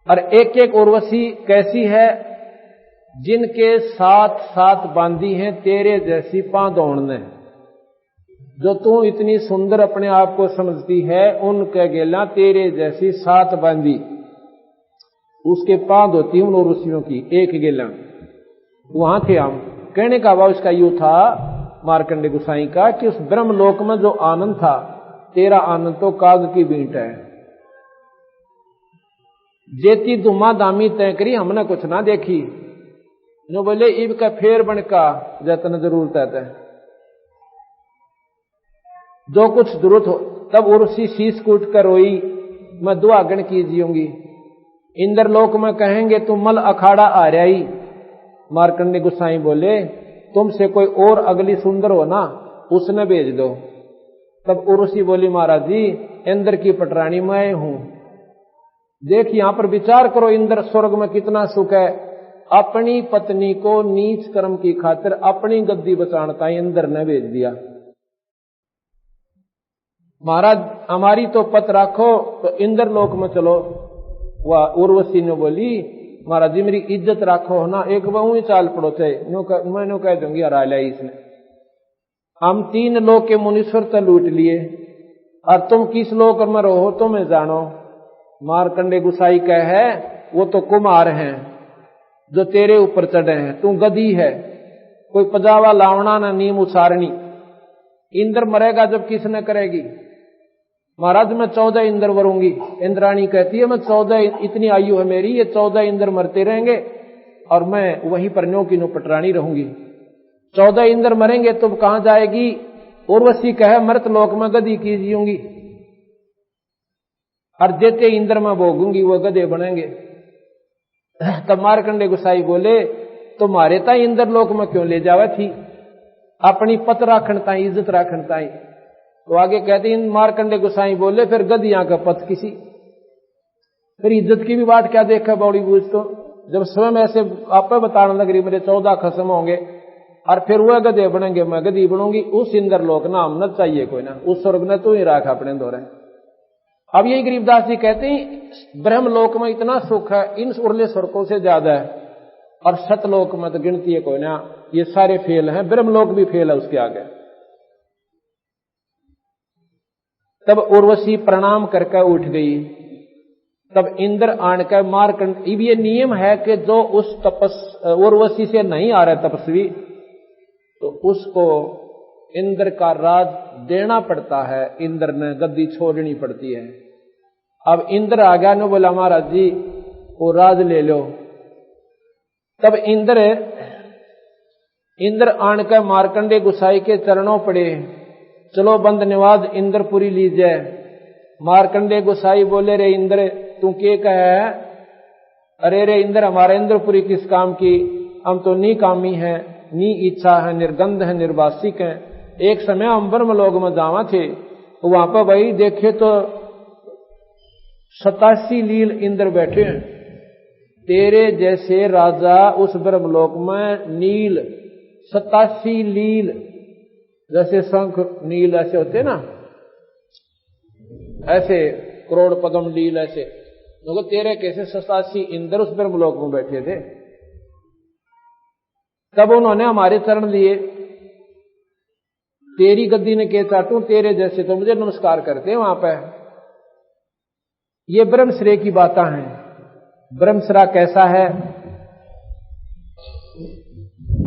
और एक एक उर्वशी कैसी है? जिनके 7 बांधी हैं तेरे जैसी पांदौड़ ने। जो तू इतनी सुंदर अपने आप को समझती है, उनके गेला तेरे जैसी 7 बांधी, उसके पांद होती उन उर्वशियों की एक गेला। वहां थे हम। कहने का भाव इसका यूं था मार्कंडे गुसाई का कि उस ब्रह्मलोक में जो आनंद था, तेरा आनंद तो काग की बींट है। जेती दुमा दामी तय करी, हमने कुछ ना देखी। जो बोले इब का फेर बनका जतन जरूरत है, जो कुछ जरूरत हो। तब उर्वशी शीश कूट कर रोई, मैं दुआगन कीजियूंगी। इंद्रलोक में कहेंगे तुम मल अखाड़ा आ रही। मार्कंडे गुसाई बोले, तुमसे कोई और अगली सुंदर हो ना, उसने भेज दो। तब उर्वशी बोली, महाराज जी, इंद्र की पटरानी मैं हूं। देख यहां पर विचार करो, इंद्र स्वर्ग में कितना सुख है। अपनी पत्नी को नीच कर्म की खातिर अपनी गद्दी बचाने इंद्र ने भेज दिया। महाराज हमारी तो पत राखो, तो इंद्र लोक में चलो। वह उर्वशी ने बोली, महाराज जी मेरी इज्जत राखो ना, एक बहु ही चाल पड़ो थे, मैं कह दूंगी हरा लिया इसने। हम 3 लोक के मुनीश्वर तो लूट लिए, और तुम किस लोक में रहो तो मैं जानो। मार्कंडे गुसाई कहे, वो तो कुमार हैं जो तेरे ऊपर चढ़े हैं, तू गधी है, कोई पजावा लावना ना नीम उसारनी। इंद्र मरेगा जब किसने करेगी? महाराज मैं 14 इंद्र वरूंगी। इंद्राणी कहती है, मैं 14, इतनी आयु है मेरी, ये 14 इंद्र मरते रहेंगे और मैं वहीं पर न्यों की नो पटरानी रहूंगी। 14 इंद्र मरेंगे तो कहां जाएगी? उर्वशी कहे, मृत लोक में गधी कीजियूंगी, और देते इंद्र में भोगूंगी, वो गधे बनेंगे। तब मार्कंडे गुसाई बोले, तुम्हारे ताई इंद्र लोक में क्यों ले जावे थी? अपनी पत राखण ताई, इज्जत राखण ताई। तो आगे कहते हैं मार्कंडे गुसाई बोले, फिर गदियां का पथ किसी, फिर इज्जत की भी बात क्या देखा बौड़ी बूझ। तो जब स्वयं ऐसे आप बताने लग रही मेरे 14 खसम होंगे और फिर वह गधे बनेंगे, मैं गधी बनूंगी, उस इंद्र लोक नाम न चाहिए कोई ना, उस स्वर्ग ने तू ही राख अपने दौरे। अब यही गरीबदास जी कहते हैं ब्रह्मलोक में इतना सुख है, इन उर्ले स्वर्गों से ज्यादा है, और सतलोक में तो गिनती है कोई ना, ये सारे फेल हैं, ब्रह्मलोक भी फेल है उसके आगे। तब उर्वशी प्रणाम करके उठ गई। तब इंद्र आन कर मार्कंड, अब ये नियम है कि जो उस उर्वशी से नहीं आ रहा तपस्वी, तो उसको इंद्र का राज देना पड़ता है, इंद्र ने गद्दी छोड़नी पड़ती है। अब इंद्र आ गया ने बोला, महाराज जी वो राज ले लो। तब इंद्र आन कर मार्कंडे गुसाई के चरणों पड़े, चलो बंद निवाज इंद्रपुरी लीजिए। मार्कंडे गुसाई बोले, रे इंद्र तू क्या कहे? अरे रे इंद्र, हमारा इंद्रपुरी किस काम की? हम तो नी कामी है, नी इच्छा है, निर्गंध है, निर्वासिक है। एक समय हम ब्रह्मलोक में जावा थे, वहां पर भाई देखे तो 87 लील इंद्र बैठे हैं। तेरे जैसे राजा उस ब्रह्मलोक में नील 87 लील, जैसे शंख नील ऐसे होते ना, ऐसे करोड़ पद्म लील ऐसे, तो तेरे कैसे 87 इंद्र उस ब्रह्मलोक में बैठे थे। तब उन्होंने हमारे चरण लिए, तेरी गद्दी ने के चाटू, तेरे जैसे तो मुझे नमस्कार करते हैं वहां पर। ये ब्रह्मश्रेय की बातें हैं। ब्रह्मश्रा कैसा है?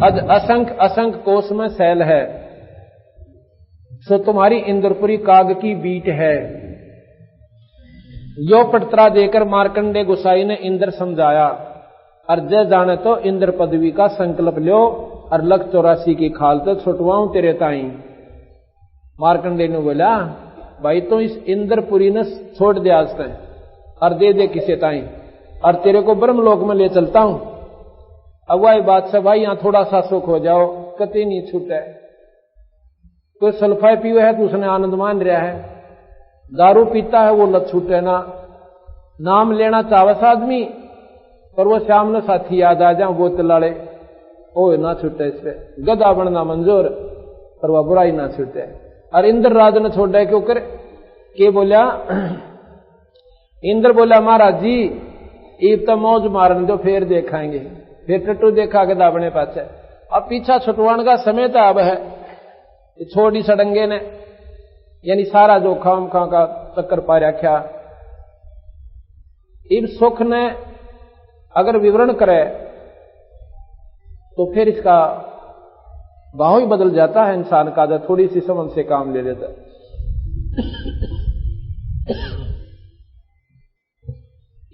अज असंख्य कोष में शैल है, सो तुम्हारी इंद्रपुरी काग की बीट है। यो पटतरा देकर मार्कंडे गुसाई ने इंद्र समझाया। और जय जाने तो इंद्र पदवी का संकल्प लो और लख 84 की खाल तो छुटवाऊं तेरे ताई। मार्कंडेय ने बोला भाई तो इस इंद्रपुरी ने छोड़ दे आज तक और दे किसे ताई और तेरे को ब्रह्मलोक में ले चलता हूं। अब वही बात से भाई यहां थोड़ा सा सुख हो जाओ, कतई नहीं छूटे। कोई सल्फाई पीवे है तो उसने आनंद मान रहा है, दारू पीता है वो लत छूटे ना, नाम लेना चावस आदमी पर वो श्याम ने साथी याद आ जाओ बोतल लाड़े ओ ना छूटे, इससे गधा बनना मंजूर पर वह बुराई ना छूटे। और इंद्र राज ने छोड़ा क्यों कर के बोला, इंद्र बोला महाराज जी ईब तो मौज मारन दो फिर देखाएंगे, फिर टट्टू देखा गधा बने पास। अब पीछा छुटवाने का समय तो अब है, छोड़ी सडंगे ने यानी सारा जो खाम खा का चक्कर पा रखा। इन सुख ने अगर विवरण करे तो फिर इसका भाव ही बदल जाता है इंसान का, जब थोड़ी सी समझ से काम ले लेता है।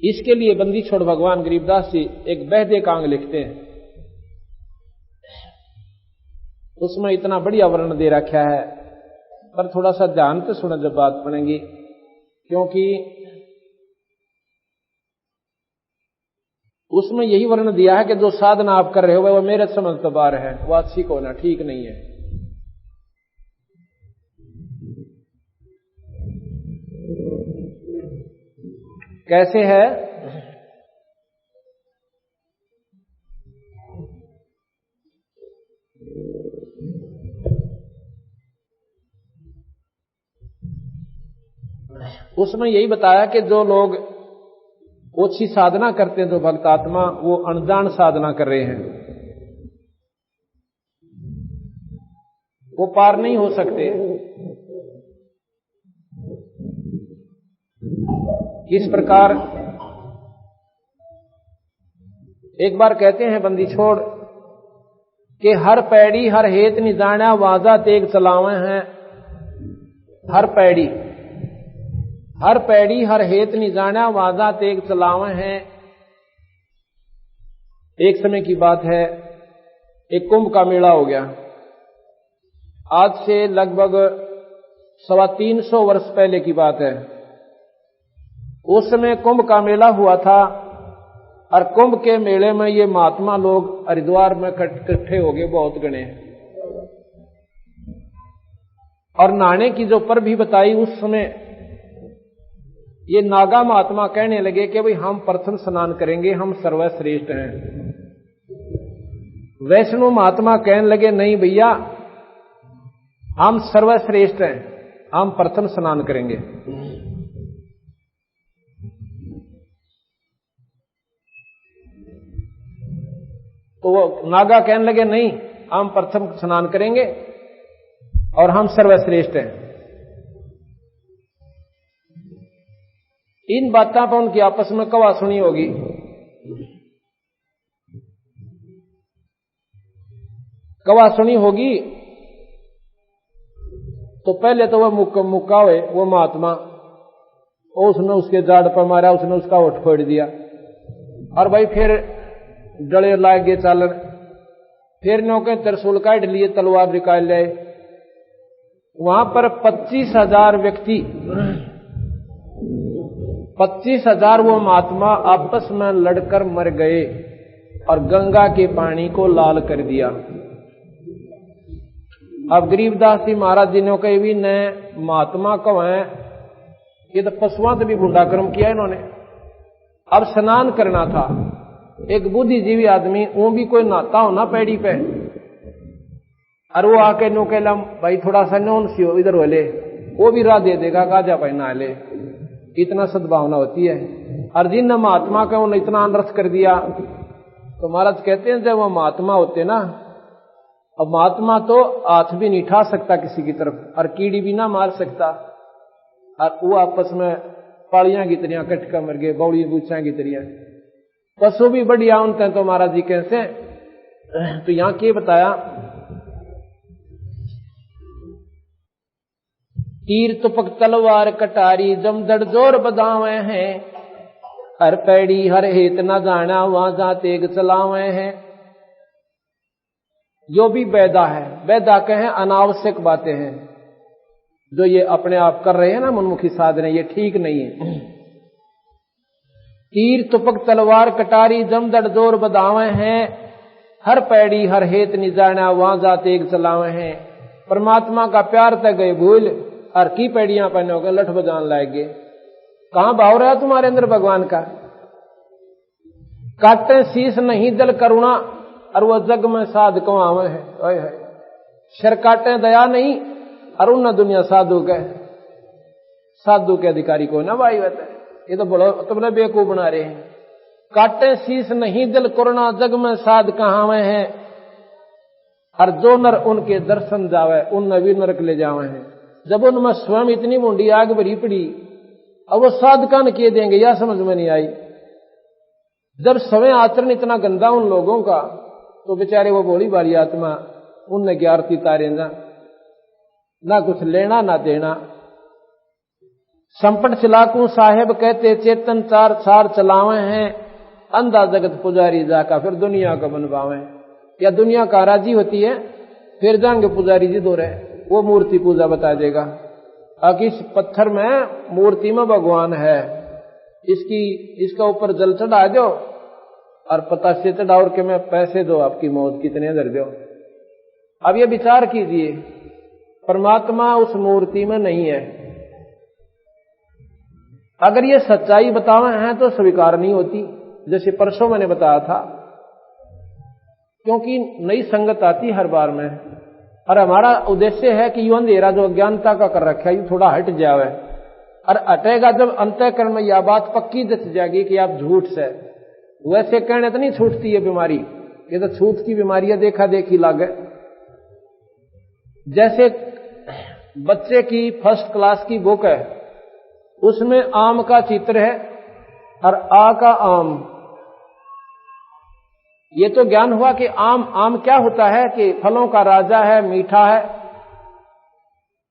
इसके लिए बंदी छोड़ भगवान गरीबदास जी एक बहदे कांग लिखते हैं, उसमें इतना बढ़िया वर्णन दे रखा है, पर थोड़ा सा ध्यान से सुना जब बात पड़ेगी, क्योंकि उसमें यही वर्णन दिया है कि जो साधना आप कर रहे हो वो मेरे समझ तो बाहर है, वो अच्छी को ना ठीक नहीं है। कैसे है? उसमें यही बताया कि जो लोग ओछी साधना करते हैं, जो भक्त आत्मा, वो अनजान साधना कर रहे हैं, वो पार नहीं हो सकते। इस प्रकार एक बार कहते हैं बंदी छोड़ कि हर पैड़ी हर हेत नि जाना वाजा तेग चलावे हैं। हर पैड़ी हर हेत नि जाना वाजा तेग चलावे हैं। एक समय की बात है, एक कुंभ का मेला हो गया। आज से लगभग 325 वर्ष पहले की बात है। उस समय कुंभ का मेला हुआ था और कुंभ के मेले में ये महात्मा लोग हरिद्वार में इकट्ठे हो गए, बहुत गणे। और नहाने की जो पर भी बताई, उस समय ये नागा महात्मा कहने लगे कि भाई हम प्रथम स्नान करेंगे, हम सर्वश्रेष्ठ हैं। वैष्णव महात्मा कहने लगे नहीं भैया, हम सर्वश्रेष्ठ हैं, हम प्रथम स्नान करेंगे। तो वो नागा कहने लगे नहीं, हम प्रथम स्नान करेंगे और हम सर्वश्रेष्ठ हैं। इन बातों पर उनकी आपस में कवा सुनी होगी। कवा सुनी होगी तो पहले तो वह मुक्का हुए वो महात्मा, उसने उसके जाड़ पर मारा, उसने उसका ओठ फोड़ दिया। और भाई फिर डले लाग गए चालन, फिर नौके त्रिशूल काट लिए, तलवार निकाल ले। वहां पर 25,000 व्यक्ति, 25,000 वो महात्मा आपस में लड़कर मर गए और गंगा के पानी को लाल कर दिया। अब गरीबदास जी महाराज जी ने कही भी न महात्मा को है, ये तो पशुओं से भी गुंडा कर्म किया इन्होंने। अब स्नान करना था, एक बुद्धिजीवी आदमी, वो भी कोई नहाता हो ना पैड़ी पे, और वो आके नो कहला भाई थोड़ा सा नौन सी हो इधर वाले, वो भी राह दे देगा, गाजा भाई नहा ले। इतना सद्भावना होती है। और जिन महात्मा का उन्होंने इतना अनर्थ कर दिया, तो महाराज कहते हैं जब वो महात्मा होते ना, अब महात्मा तो हाथ भी नहीं उठा सकता किसी की तरफ, और कीड़ी भी ना मार सकता, और वो आपस में पालियां की तरियां कटका मर गए, बौड़ी बूछा की तरियां। पशु भी बढ़िया उनते तो महाराज जी कैसे। तो यहां क्या बताया, तीर तुपक तलवार कटारी जमदड़ जोर बदावे हैं, हर पैड़ी हर हेत न जाना वहां जा तेग चलावे हैं। जो भी बैदा है, बैदा कहें अनावश्यक बातें हैं जो ये अपने आप कर रहे हैं ना मनमुखी साधने, ये ठीक नहीं है। तीर तुपक तलवार कटारी जमदड़ जोर बदावे हैं। हर पैड़ी हर हेत नि जाना वहां जा तेग चलावे हैं। परमात्मा का प्यार तक गए भूल, हर की पैड़ियां पहने होकर लठ बजान लाएंगे। कहां भाव रहा तुम्हारे अंदर भगवान का? काटे शीश नहीं दल करुणा और वह जग में साध कमावे है। शर काटे दया नहीं और उन दुनिया साधु के अधिकारी को ना भाई होता है। ये तो बोलो तुमने बेवकूफ बना रहे हैं। काटे शीश नहीं दिल करुणा जग में साध कहावे हैं। और जो नर उनके दर्शन जावे उन भी नरक ले जावे हैं। जब उनमें स्वयं इतनी मुंडी आग भरी पड़ी अब वो साधकान किए देंगे, या समझ में नहीं आई। जब समय आचरण इतना गंदा उन लोगों का, तो बेचारे वो भोली भाली आत्मा उनने की आरती तारे ना कुछ लेना ना देना। संपट चलाकू साहेब कहते चेतन चार सार चलावे हैं। अंधा जगत पुजारी जाका फिर दुनिया का बनवावे। या दुनिया का राजी होती है फिर जाएंगे पुजारी जी दो रहे, वो मूर्ति पूजा बता देगा। अब इस पत्थर में मूर्ति में भगवान है, इसका ऊपर जल चढ़ा दो और पता से चढ़ाओ के मैं पैसे दो, आपकी मौत कितने दर दो। अब ये विचार कीजिए, परमात्मा उस मूर्ति में नहीं है। अगर ये सच्चाई बतावे हैं तो स्वीकार नहीं होती, जैसे परसों मैंने बताया था, क्योंकि नई संगत आती हर बार में। और हमारा उद्देश्य है कि यू अंधेरा जो अज्ञानता का कर रखा है यू थोड़ा हट जावे। और हटेगा जब अंतःकरण में यह बात पक्की जच जाएगी कि आप झूठ से, वैसे कहने तो नहीं छूटती है बीमारी, ये तो छूट की बीमारियां देखा देखी लागे। जैसे बच्चे की फर्स्ट क्लास की बुक है, उसमें आम का चित्र है और आ का आम। ये तो ज्ञान हुआ कि आम क्या होता है कि फलों का राजा है, मीठा है,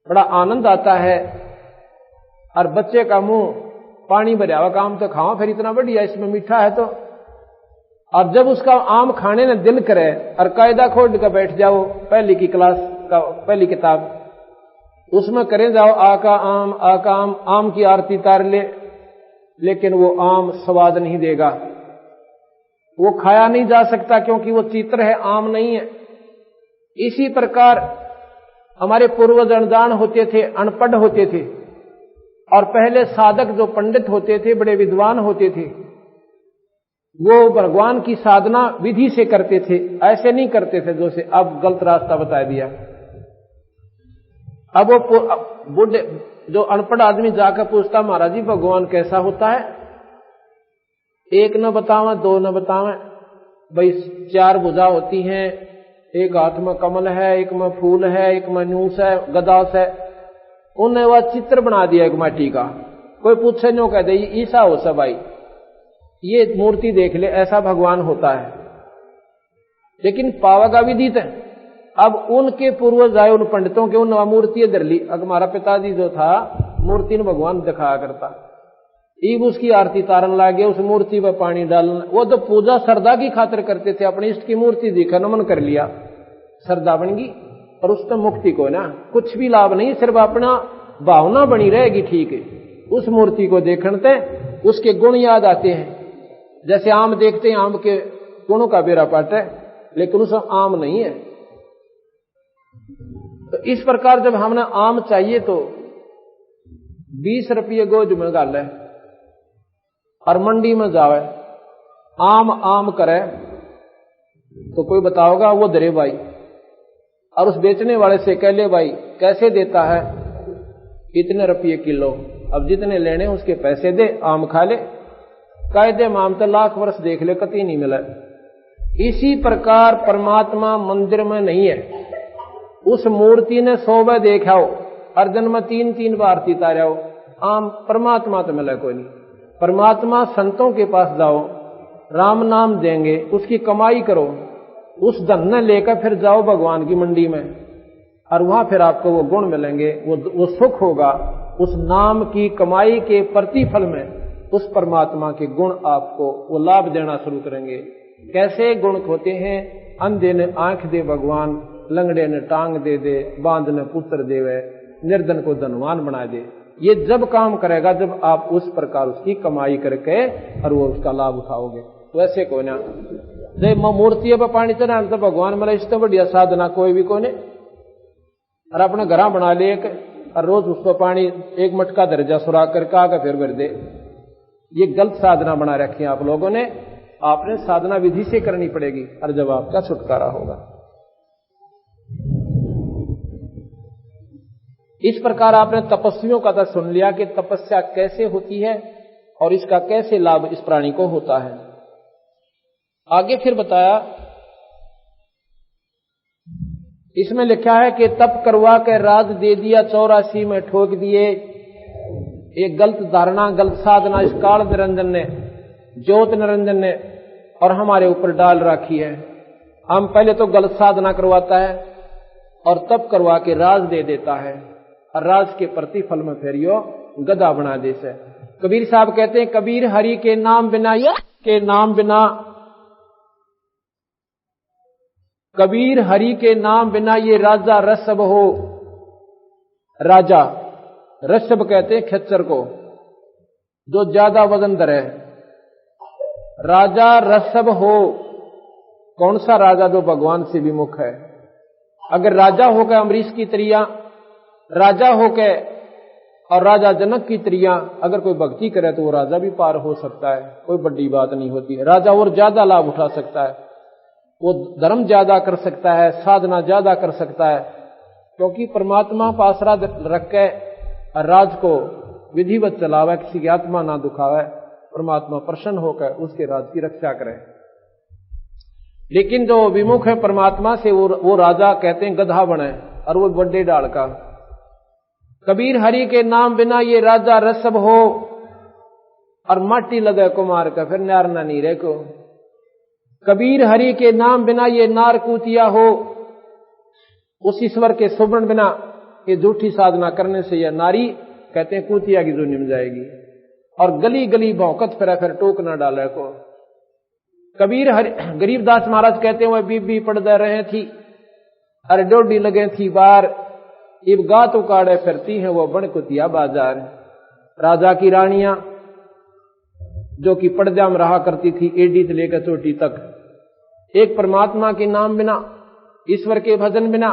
बड़ा आनंद आता है। और बच्चे का मुंह पानी भरा हुआ, काम तो खाओ फिर इतना बढ़िया इसमें मीठा है तो। और जब उसका आम खाने ने दिल करे और कायदा खोल कर बैठ जाओ, पहली की क्लास का पहली किताब, उसमें करें जाओ आ का आम, आम की आरती तार ले, लेकिन वो आम स्वाद नहीं देगा, वो खाया नहीं जा सकता क्योंकि वो चित्र है, आम नहीं है। इसी प्रकार हमारे पूर्वज अनजान होते थे, अनपढ़ होते थे, और पहले साधक जो पंडित होते थे, बड़े विद्वान होते थे, वो भगवान की साधना विधि से करते थे, ऐसे नहीं करते थे जैसे अब गलत रास्ता बता दिया। अब वो बुढ़े जो अनपढ़ आदमी जाकर पूछता महाराज जी भगवान कैसा होता है, एक न बतावे दो न बतावे, भाई चार भुजा होती हैं, एक हाथ में कमल है, एक में फूल है, एक में नूस है, गदास है। उन्हें वह चित्र बना दिया एक माटी का। कोई पूछे नो कह दे ईसा हो सब भाई, ये मूर्ति देख ले, ऐसा भगवान होता है। लेकिन पावगा विदित है। अब उनके पूर्वज आए, उन पंडितों के, उन मूर्ति धर ली। अब हमारा पिताजी जो था मूर्ति ने भगवान दिखाया करता, ईब उसकी आरती तारन लागे, उस मूर्ति पर पानी डालना। वो तो पूजा श्रद्धा की खातिर करते थे, अपने इष्ट की मूर्ति देखा नमन कर लिया, श्रद्धा बन गई। और उससे मुक्ति को ना कुछ भी लाभ नहीं, सिर्फ अपना भावना बनी रहेगी। ठीक है, उस मूर्ति को देखते उसके गुण याद आते हैं। जैसे आम देखते हैं, आम के गुणों का बेरा पाट है, लेकिन उसमें आम नहीं है। तो इस प्रकार जब हमने आम चाहिए तो 20 रुपये गोज में गाल है, और मंडी में जावे आम करे तो कोई बताओगा वो दरे भाई, और उस बेचने वाले से कह ले भाई कैसे देता है, इतने रुपये किलो, अब जितने लेने उसके पैसे दे, आम खा ले। कायदे में आम तो लाख वर्ष देख ले कतई नहीं मिला। इसी प्रकार परमात्मा मंदिर में नहीं है, उस मूर्ति ने 100 बार देखाओ, अर्जन में 3-3 बार आरती ताराओ, आम परमात्मा तो मिला कोई नहीं। परमात्मा संतों के पास जाओ, राम नाम देंगे, उसकी कमाई करो, उस धन ने लेकर फिर जाओ भगवान की मंडी में, और वहां फिर आपको वो गुण मिलेंगे, वो सुख होगा। उस नाम की कमाई के प्रतिफल में उस परमात्मा के गुण आपको वो लाभ देना शुरू करेंगे। कैसे गुण होते हैं? अंधे ने आंख दे भगवान, लंगड़े ने टांग दे दे, बांध ने पुत्र देवे, निर्धन को धनवान बना दे। ये जब काम करेगा जब आप उस प्रकार उसकी कमाई करके और वो उसका लाभ उठाओगे। वैसे को ना जब मूर्ति पर पानी चढ़ा तो भगवान मतलब इससे बढ़िया साधना कोई भी कोने, और अपना घरा बना ले और रोज उसको पानी एक मटका दर्जा सुरा करके आकर फिर भर दे। ये गलत साधना बना रखी है आप लोगों ने। आपने साधना विधि से करनी पड़ेगी और जब आपका छुटकारा होगा। इस प्रकार आपने तपस्वियों का तो सुन लिया कि तपस्या कैसे होती है और इसका कैसे लाभ इस प्राणी को होता है। आगे फिर बताया, इसमें लिखा है कि तप करवा के राज दे दिया 84 में ठोक दिए। एक गलत धारणा, गलत साधना इस काल निरंजन ने, ज्योत निरंजन ने और हमारे ऊपर डाल रखी है। हम पहले तो गलत साधना करवाता है और तप करवा के राज दे देता है और राज के प्रतिफल में फिर यो गधा बना दे से। कबीर साहब कहते हैं, कबीर हरि के नाम बिना कबीर हरि के नाम बिना ये राजा रसब हो। राजा रसब कहते हैं खच्चर को, जो ज्यादा वजन धरे। राजा रसब हो, कौन सा राजा? जो भगवान से विमुख है। अगर राजा होकर अमरीश की तरिया, राजा होकर और राजा जनक की तरिया अगर कोई भक्ति करे तो वो राजा भी पार हो सकता है, कोई बड़ी बात नहीं होती है। राजा और ज्यादा लाभ उठा सकता है, वो धर्म ज्यादा कर सकता है, साधना ज्यादा कर सकता है, क्योंकि परमात्मा पर आसरा रख के राज को विधिवत चलावे, किसी की आत्मा ना दुखावे, परमात्मा प्रसन्न होकर उसके राज की रक्षा करे। लेकिन जो विमुख है परमात्मा से, वो राजा कहते हैं गधा बने और वो बड़े डाल का। कबीर हरि के नाम बिना ये राजा रसब हो और माटी लगे कुमार का, फिर नार ना नीरे को। कबीर हरि के नाम बिना ये नार कूतिया हो, उस ईश्वर के सुमरण बिना ये झूठी साधना करने से यह नारी कहते हैं कूतिया की जोनी में जाएगी और गली गली भौंकत फिर टोक न डाले को। कबीर गरीबदास महाराज कहते हैं, वह बीबी पड़दे रहे थी अरे डोडी लगे थी बार, इब गात उकाड़े फिरती हैं वो बड़ कुतिया बाजार। राजा की रानियां जो कि पर्दा में रहा करती थी एडी से लेकर चोटी तक, एक परमात्मा के नाम बिना, ईश्वर के भजन बिना,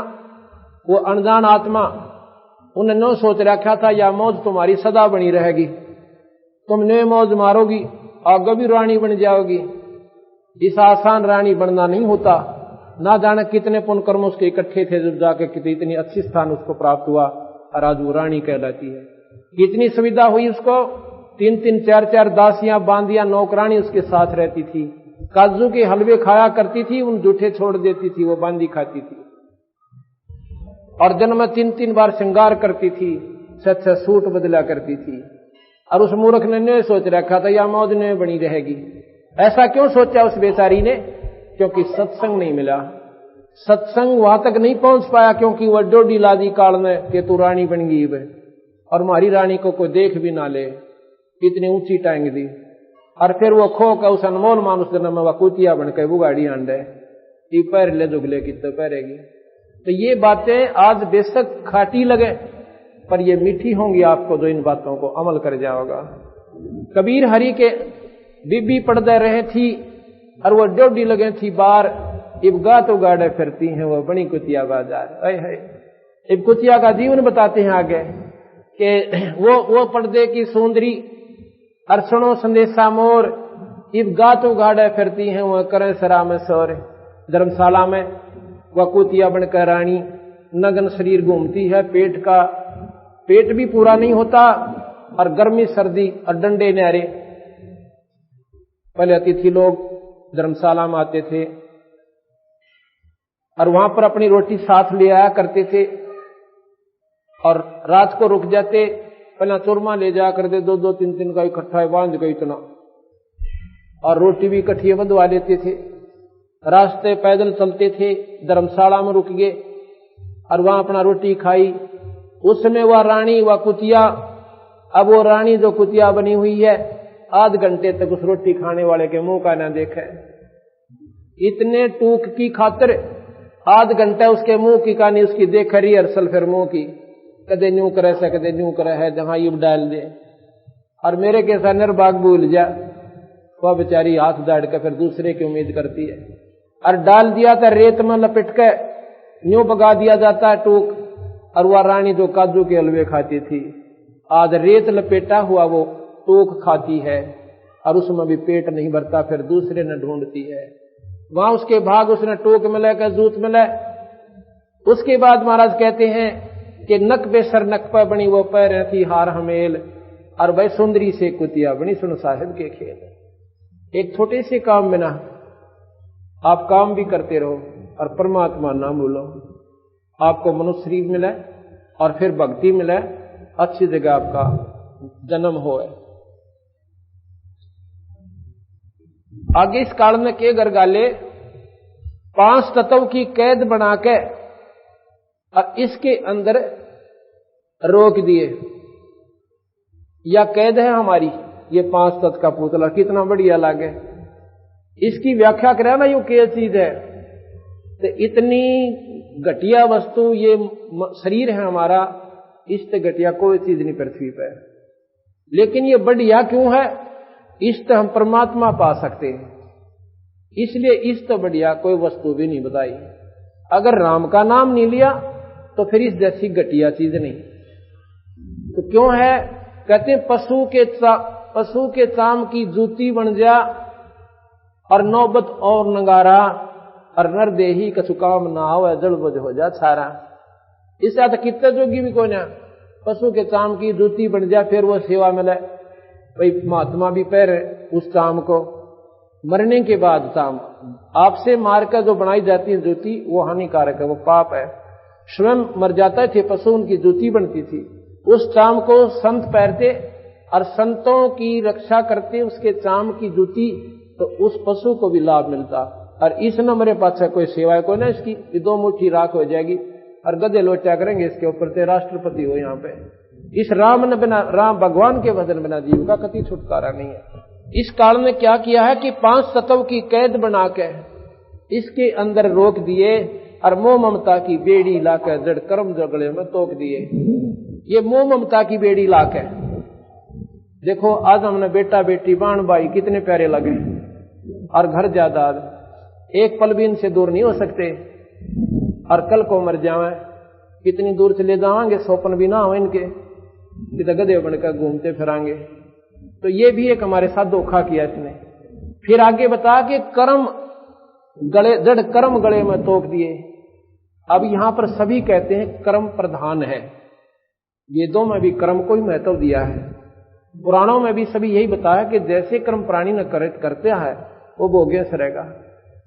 वो अनजान आत्मा उन्होंने सोच रखा था या मौज तुम्हारी सदा बनी रहेगी, तुमने मौज मारोगी आगे भी रानी बन जाओगी। इस आसान रानी बनना नहीं होता, ना जाने कितने पुण्य कर्म उसके इकट्ठे थे जब जाके इतनी अच्छी स्थान उसको प्राप्त हुआ और आज वो रानी कहलाती है। कितनी सुविधा हुई उसको, 3-3 4-4 दासियां बांधिया नौकरानी उसके साथ रहती थी, काजू के हलवे खाया करती थी, उन जूठे छोड़ देती थी, वो बांधी खाती थी और दिन में 3-3 बार श्रृंगार करती थी, 6-6 सूट बदला करती थी। और उस मूर्ख ने सोच रखा था या मौज ने बनी रहेगी। ऐसा क्यों सोचा उस बेचारी ने? क्योंकि सत्संग नहीं मिला, सत्संग वहां तक नहीं पहुंच पाया, क्योंकि वह डोडी लादी काल में कि तू रानी बन गई है और हमारी रानी को कोई देख भी ना ले, इतनी ऊंची टांग दी। और फिर वो खो का उस अनमोल मानुष जन्म में वकुतिया बनकर वो गाड़ी आंडे पैर ले जुगले की तो पैरेगी। तो ये बातें आज बेशक खाटी लगे पर ये मीठी होंगी आपको जो इन बातों को अमल कर जाओगा। कबीर हरि के बीबी पड़दे रहे थी और वो डोडी लगे थी बार, इब गात उगाड़े फिरती हैं वो बड़ी कुतिया बाजार। इब कुतिया का जीवन बताते हैं आगे कि वो पर्दे की सुंदरी अर्चणों संदेशा मोर, इब गात उगाड़े फिरती हैं वो करें सरा में सोर। धर्मशाला में वह कुतिया बनकर रानी नग्न शरीर घूमती है, पेट भी पूरा नहीं होता और गर्मी सर्दी और डंडे न्यारे। पहले अतिथि लोग धर्मशाला में आते थे और वहां पर अपनी रोटी साथ ले आया करते थे और रात को रुक जाते, पहला चूरमा ले जाया करते 2-2 3-3 का इकट्ठा बांध गई इतना, और रोटी भी इकट्ठी बंधवा लेते थे। रास्ते पैदल चलते थे, धर्मशाला में रुक गए और वहां अपना रोटी खाई। उस समय वह रानी, वह कुतिया, अब वो रानी जो कुतिया बनी हुई है आध घंटे तक उस रोटी खाने वाले के मुंह का ना देखे। इतने टूक की खातिर आध घंटा उसके मुंह की कहानी उसकी देख रिहर्सल फिर मुंह की, कदे न्यू करे से कदे न्यू करे है, जहां युब डाल दे। और मेरे के साथ निर्भाग भूल जा, वह बेचारी हाथ दाड़ के फिर दूसरे की उम्मीद करती है। और डाल दिया था रेत में लपेट के न्यू बगा दिया जाता है टूक। और वह रानी जो काजू के हलवे खाती थी, आज रेत लपेटा हुआ वो टूक खाती है और उसमें भी पेट नहीं भरता, फिर दूसरे ने ढूंढती है। वहां उसके भाग उसने टूक मिले का जूत मिले। उसके बाद महाराज कहते हैं कि नक बेसर नक पर बनी वो पैर थी हार हमेल, और भाई सुंदरी से कुतिया बनी सुन साहिब के खेल। एक छोटे से काम में ना आप काम भी करते रहो और परमात्मा ना भूलो, आपको मनुष्य शरीर मिले और फिर भक्ति मिले, अच्छी जगह आपका जन्म हो। आगे इस काल में के गरगाले 5 तत्व की कैद बना के और इसके अंदर रोक दिए। या कैद है हमारी ये 5 तत्व का पुतला, कितना बढ़िया लागे। इसकी व्याख्या करें ना यूं क्या चीज है, तो इतनी घटिया वस्तु ये शरीर है हमारा, इससे घटिया कोई चीज नहीं पृथ्वी पर। लेकिन ये बढ़िया क्यों है, इससे हम परमात्मा पा सकते हैं, इसलिए इससे बढ़िया कोई वस्तु भी नहीं बताई। अगर राम का नाम नहीं लिया तो फिर इस जैसी घटिया चीज नहीं। तो क्यों है, कहते हैं पशु के चाम की जूती बन जा और नौबत और नगारा, और नर देही कछु काम ना हो जड़ बुझ हो जा छारा। इससे तो कितने जोगी भी कोई ना, पशु के चाम की जूती बन जा फिर वो सेवा मिले। भाई महात्मा भी पैर उस चाम को, मरने के बाद चाम आपसे मारकर जो बनाई जाती है जूती वो हानिकारक है, वो पाप है। स्वयं मर जाते थे पशु, उनकी जूती बनती थी। उस चाम को संत पहनते और संतों की रक्षा करते उसके चाम की जूती, तो उस पशु को भी लाभ मिलता। और इस नंबर पास कोई सेवा कोई ना, इसकी 2 मुट्ठी राख हो जाएगी और गधे लोचा करेंगे इसके ऊपर, ते राष्ट्रपति हो यहाँ पे। इस राम ने बिना, राम भगवान के वजन बिना जीव का कति छुटकारा नहीं है। इस काल में क्या किया है कि 5 तत्व की कैद बना के इसके अंदर रोक दिए और मोह ममता की बेड़ी लाकर जड़ कर्म जगड़े में तोक दिए। ये मोह ममता की बेड़ी लाके देखो, आज हमने बेटा बेटी बाण भाई कितने प्यारे लगे, और घर जायदाद एक पल भी इनसे दूर नहीं हो सकते। और कल को मर जावे कितनी दूर से ले जावांगे, स्वप्न भी ना हो इनके, कितना गधे बनकर घूमते फिरांगे। तो ये भी एक हमारे साथ धोखा किया इसने। फिर आगे बता के कर्म गले जड़ कर्म गले में तोक दिए। अब यहां पर सभी कहते हैं कर्म प्रधान है, वेदों में भी कर्म को ही महत्व दिया है, पुराणों में भी सभी यही बताया कि जैसे कर्म प्राणी न करते है वो भोग्य से रहेगा।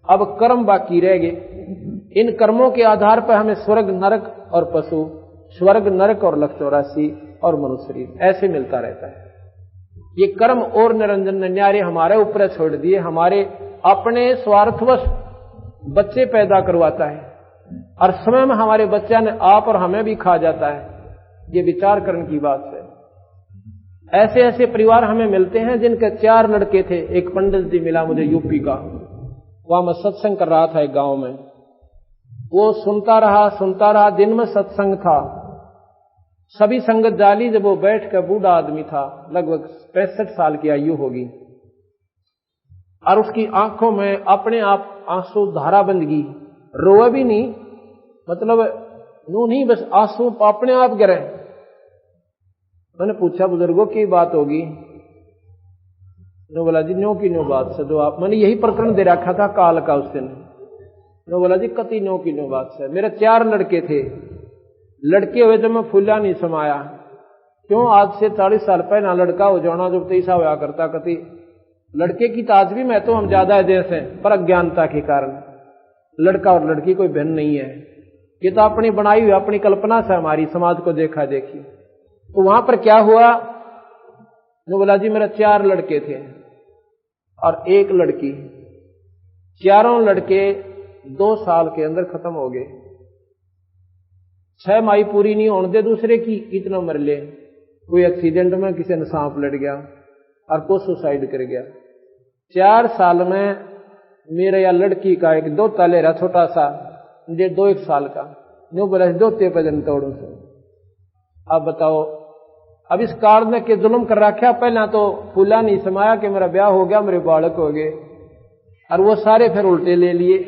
अब कर्म बाकी रह गए। इन कर्मों के आधार पर हमें स्वर्ग नरक और पशु, स्वर्ग नरक और 184 और मनुष्य शरीर ऐसे मिलता रहता है। ये कर्म और निरंजन न्यारे हमारे ऊपर छोड़ दिए, हमारे अपने स्वार्थवश बच्चे पैदा करवाता है और समय में हमारे बच्चा ने आप और हमें भी खा जाता है। ये विचार करने की बात है। ऐसे ऐसे परिवार हमें मिलते हैं जिनके 4 लड़के थे। एक पंडित जी मिला मुझे यूपी का, वहां मैं सत्संग कर रहा था एक गांव में। वो सुनता रहा, दिन में सत्संग था, सभी संगत जाली। जब वो बैठ कर, बूढ़ा आदमी था, लगभग 65 साल की आयु होगी, और उसकी आंखों में अपने आप आंसू धारा बंद गई, रोए भी नहीं, मतलब नू नहीं, बस आंसू अपने आप गिरे। मैंने पूछा बुजुर्गों की बात होगी? नो बोला जी नो की नो बात से, जो आप, मैंने यही प्रकरण दे रखा था काल का उस दिन। नो बोला जी कति नो की नो बात से। मेरे 4 लड़के थे, लड़के हुए जब मैं फूला नहीं समाया। क्यों? आज से 40 साल पहले लड़का हो जाना जब 23 होया करता, कति लड़के की ताज भी मैं तो हम ज्यादा है जैसे, पर अज्ञानता के कारण लड़का और लड़की कोई भिन्न नहीं है। ये तो अपनी बनाई हुई अपनी कल्पना से हमारी समाज को देखा देखी। तो वहां पर क्या हुआ? जो बोला जी मेरे 4 लड़के थे और 1 लड़की, चारों लड़के 2 साल के अंदर खत्म हो गए। 6 माही पूरी नहीं होने दे दूसरे की, इतना मर ले। कोई एक्सीडेंट में किसी ने सांप लड़ गया, और को सुसाइड कर गया। 4 साल में मेरे या लड़की का एक दोता ले रहा छोटा सा, मुझे 2-1 साल का, न्यू बोला दोते पे जन तोड़ू से। अब बताओ, अब इस काल ने के जुल्म कर रखा। पहला तो फूला नहीं समाया कि मेरा ब्याह हो गया, मेरे बालक हो गए, और वो सारे फिर उल्टे ले लिए।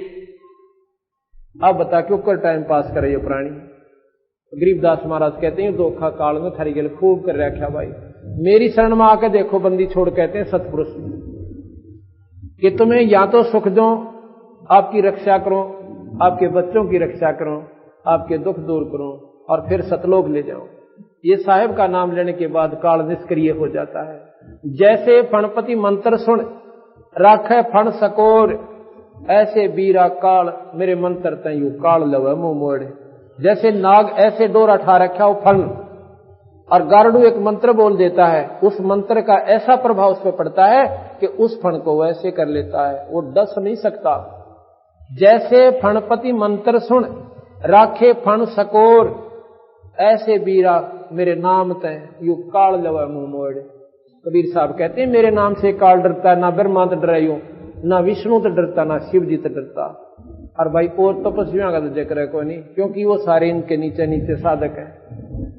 अब बता क्यों कर टाइम पास करे ये प्राणी। गरीबदास महाराज कहते हैं धोखा काल में थारी गल खूब कर रखा भाई। मेरी शरण में आके देखो बंदी छोड़, कहते हैं सतपुरुष, कि तुम्हें या तो सुख दो, आपकी रक्षा करो, आपके बच्चों की रक्षा करो, आपके दुख दूर करो, और फिर सतलोक ले जाओ। ये साहेब का नाम लेने के बाद काल निष्क्रिय हो जाता है। जैसे फणपति मंत्र सुन राखे फण सकोर, ऐसे बीरा काल मेरे मंत्र तयू काल लवे मुंह मोड़। जैसे नाग ऐसे डोरा ठा रखा हो फण, और गारडू एक मंत्र बोल देता है, उस मंत्र का ऐसा प्रभाव उस पर पड़ता है कि उस फण को वैसे कर लेता है, वो डस नहीं सकता। जैसे फणपति मंत्र सुन राखे फण सकोर, ऐसे बीरा मेरे नाम तय यू काल लवा मुंह मोड़। कबीर साहब कहते हैं मेरे नाम से काल डरता, ना ब्रह्मा तो डरायू, ना विष्णु तो डरता, ना शिव जी तो डरता। और भाई और तपस्वियों का तो जिक्र कोई नहीं, क्योंकि वो सारे इनके नीचे नीचे साधक है।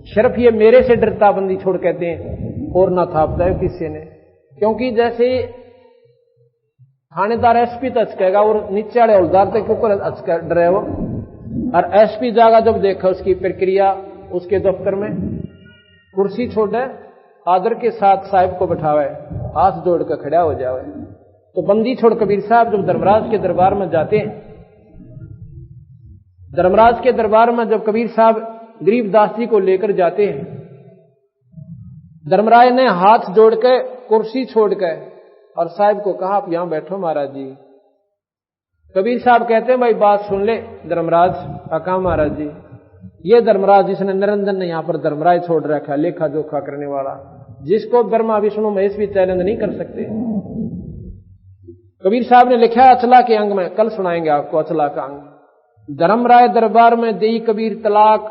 सिर्फ ये मेरे से डरता बंदी छोड़, कहते हैं, और ना थापता है किसी ने। क्योंकि जैसे थानेदार एसपी तो अचकेगा और नीचे वाले हौलदार तक क्यों डरे वो। और एसपी जागा जब देखा उसकी प्रक्रिया, उसके दफ्तर में कुर्सी छोड़े, आदर के साथ साहिब को बैठावे, हाथ जोड़कर खड़ा हो जावे। तो बंदी छोड़ कबीर साहब जब धर्मराज के दरबार में जाते हैं, धर्मराज के दरबार में जब कबीर साहब गरीबदास जी को लेकर जाते हैं, धर्मराज ने हाथ जोड़ के कुर्सी छोड़ के और साहिब को कहा आप यहां बैठो महाराज जी। कबीर साहब कहते हैं भाई बात सुन ले धर्मराज। कहा महाराज जी। ये धर्मराज जिसने निरंजन ने यहां पर धर्मराज छोड़ रखा, लेखा जोखा करने वाला, जिसको ब्रह्मा विष्णु महेश भी चैलेंज नहीं कर सकते। कबीर साहब ने लिखा अचला के अंग में, कल सुनाएंगे आपको अचला का अंग। धर्मराय दरबार में देई कबीर तलाक,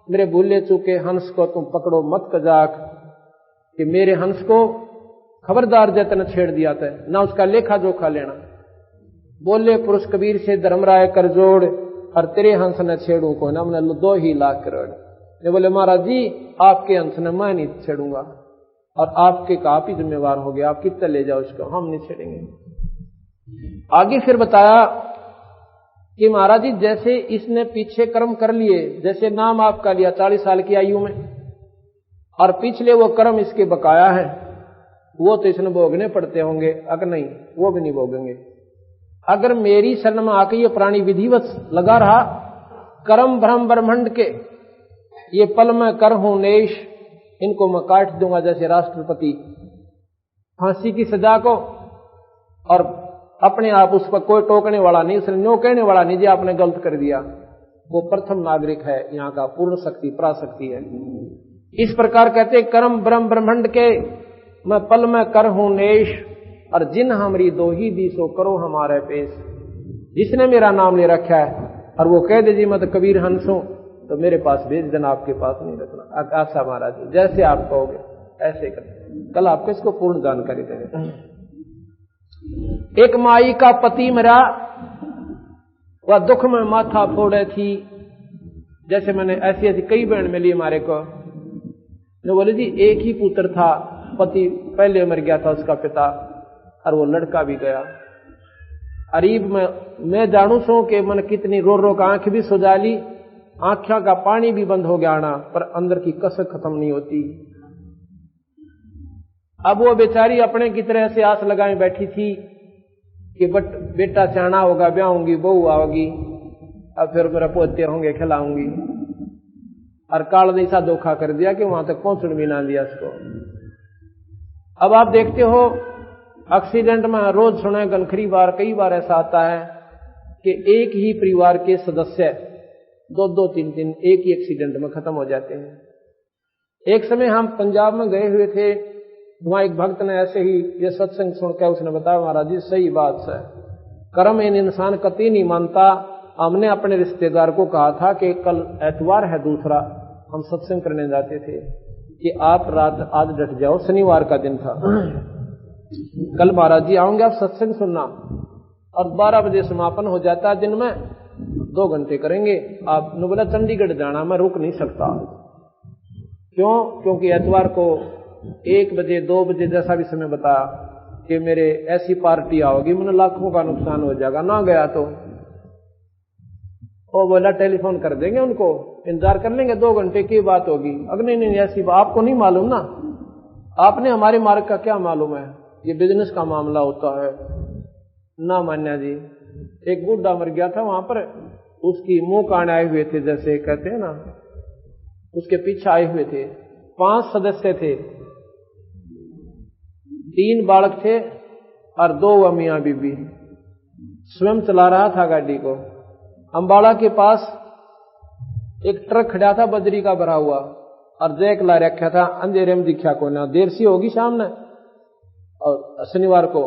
मेरे भूले चूके हंस को तुम पकड़ो मत कजाक, कि मेरे हंस को खबरदार जतन छेड़ दिया था, ना उसका लेखा जोखा लेना। बोले पुरुष कबीर से धर्मराय कर जोड़, और तेरे हंस न छेड़ू को ना, मैंने 2 ही लाख करोड़। ये बोले महाराज जी आपके हंस ने मैं नहीं छेड़ूंगा, और आपके का आप ही जिम्मेवार हो गया, आप कितना ले जाओ इसको, हम नहीं छेड़ेंगे। आगे फिर बताया कि महाराज जी जैसे इसने पीछे कर्म कर लिए, जैसे नाम आपका लिया 40 साल की आयु में, और पिछले वो कर्म इसके बकाया है, वो तो इसने भोगने पड़ते होंगे, अगर नहीं वो भी नहीं भोगेंगे। अगर मेरी शरण में आके ये प्राणी विधिवत लगा रहा, कर्म भ्रम ब्रह्मंड के ये पल में कर हूं नेश, इनको मैं काट दूंगा जैसे राष्ट्रपति फांसी की सजा को, और अपने आप उस पर कोई टोकने वाला नहीं, उसने न्यो कहने वाला नहीं जी आपने गलत कर दिया। वो प्रथम नागरिक है यहाँ का, पूर्ण शक्ति पराशक्ति है। इस प्रकार कहते कर्म ब्रह्म ब्रह्मंड के मैं पल में कर हूं नेश, और जिन हमारी 2 ही दी सो करो हमारे पेश। जिसने मेरा नाम ले रखा है और वो कह दे जी मैं तो कबीर हंस हूं, तो मेरे पास भेज देना, आपके पास नहीं रखना। आशा महाराज जैसे आप कहोगे ऐसे कर। कल आपको इसको पूर्ण जानकारी देंगे। एक माई का पति मरा, वह दुख में माथा फोड़े थी। जैसे मैंने ऐसी ऐसी कई बहन मिली हमारे को, जो बोले जी एक ही पुत्र था, पति पहले मर गया था उसका पिता, और वो लड़का भी गया। अरीब में मैं जानू सो कि मन कितनी रो रो का आंख भी सुजा ली, आंखों का पानी भी बंद हो गया आना, पर अंदर की कसक खत्म नहीं होती। अब वो बेचारी अपने की तरह से आस लगाए बैठी थी कि बेटा चाहना होगा, ब्याह होंगी, बहू आओगी, अब फिर मेरा पोते होंगे, खिलाऊंगी। और काल ने ऐसा धोखा कर दिया कि वहां तक पहुंचने भी ना दिया इसको। अब आप देखते हो एक्सीडेंट में रोज सुने गलखरी बार, कई बार ऐसा आता है कि एक ही परिवार के सदस्य 2-2, 3-3 एक ही एक्सीडेंट में खत्म हो जाते हैं। एक समय हम पंजाब में गए हुए थे, वहां एक भक्त ने ऐसे ही ये सत्संग सुनकर उसने बताया महाराज जी सही बात है, कर्म इन इंसान कतई नहीं मानता। हमने अपने रिश्तेदार को कहा था कि कल एतवार है दूसरा, हम सत्संग करने जाते थे, कि आप रात आज डट जाओ, शनिवार का दिन था, कल महाराज जी आऊंगे, आप सत्संग सुनना, और 12 बजे समापन हो जाता है दिन में, 2 घंटे करेंगे। आपने बोला चंडीगढ़ जाना, मैं रुक नहीं सकता। क्यों? क्योंकि एतवार को 1 बजे 2 बजे जैसा भी समय बताया कि मेरे ऐसी पार्टी आओगी, मुझे लाखों का नुकसान हो जाएगा, ना गया तो वो बोला टेलीफोन कर देंगे, उनको इंतजार कर लेंगे, 2 घंटे की बात होगी। अगर नहीं ऐसी आपको नहीं मालूम ना, आपने हमारे मार्ग का क्या मालूम है, ये बिजनेस का मामला होता है ना। मान्या जी, एक बूढ़ा मर गया था वहां पर, उसकी मुंह कान आए हुए थे, जैसे कहते हैं ना, उसके पीछे आए हुए थे। 5 सदस्य थे, 3 बालक थे और 2 मियां बीबी। स्वयं चला रहा था गाड़ी को। अंबाला के पास एक ट्रक खड़ा था बजरी का भरा हुआ, और जैक ला रखा था, अंधेरे में दिखा को ना, देर सी होगी शाम ने और शनिवार को,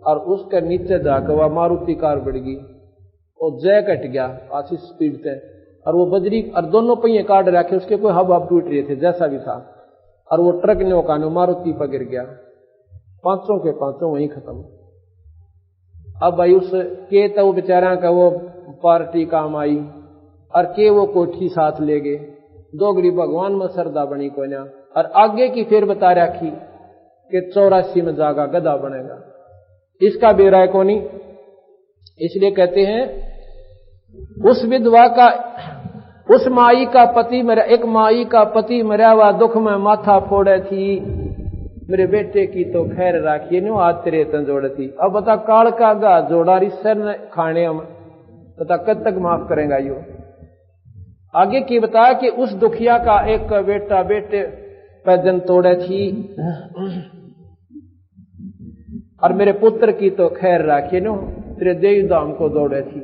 और उसके नीचे जाकर वह मारुति कार बढ़ गई और जैक हट गया अच्छी स्पीड से, और वो बजरी और दोनों पहिए काट रखे, उसके कोई हब टूट रहे थे जैसा भी था, और वो ट्रक ने ओकानो मारुति पर गिर गया। 5 के 5 वहीं खत्म। अब भाई उस के तो बेचारा का वो पार्टी काम आई, और के वो कोठी साथ ले गए। 2 गरीब भगवान में श्रद्धा बनी को ना, और आगे की फिर बता रखी कि 84 में जागा गधा बनेगा, इसका बेराय को नहीं। इसलिए कहते हैं उस विधवा का, उस माई का पति मरा, एक माई का पति मरा हुआ दुख में माथा फोड़े थी, मेरे बेटे की तो खैर राखिए नो आज तेरे तन जोड़े थी। अब बता काल का गा जोड़ा रिसर ने खाने हम बता कब तक माफ करेगा यो। आगे की बताया कि उस दुखिया का एक बेटा बेटे पैदन तोड़े थी, और मेरे पुत्र की तो खैर राखिए नो तेरे देव धाम को दौड़े थी।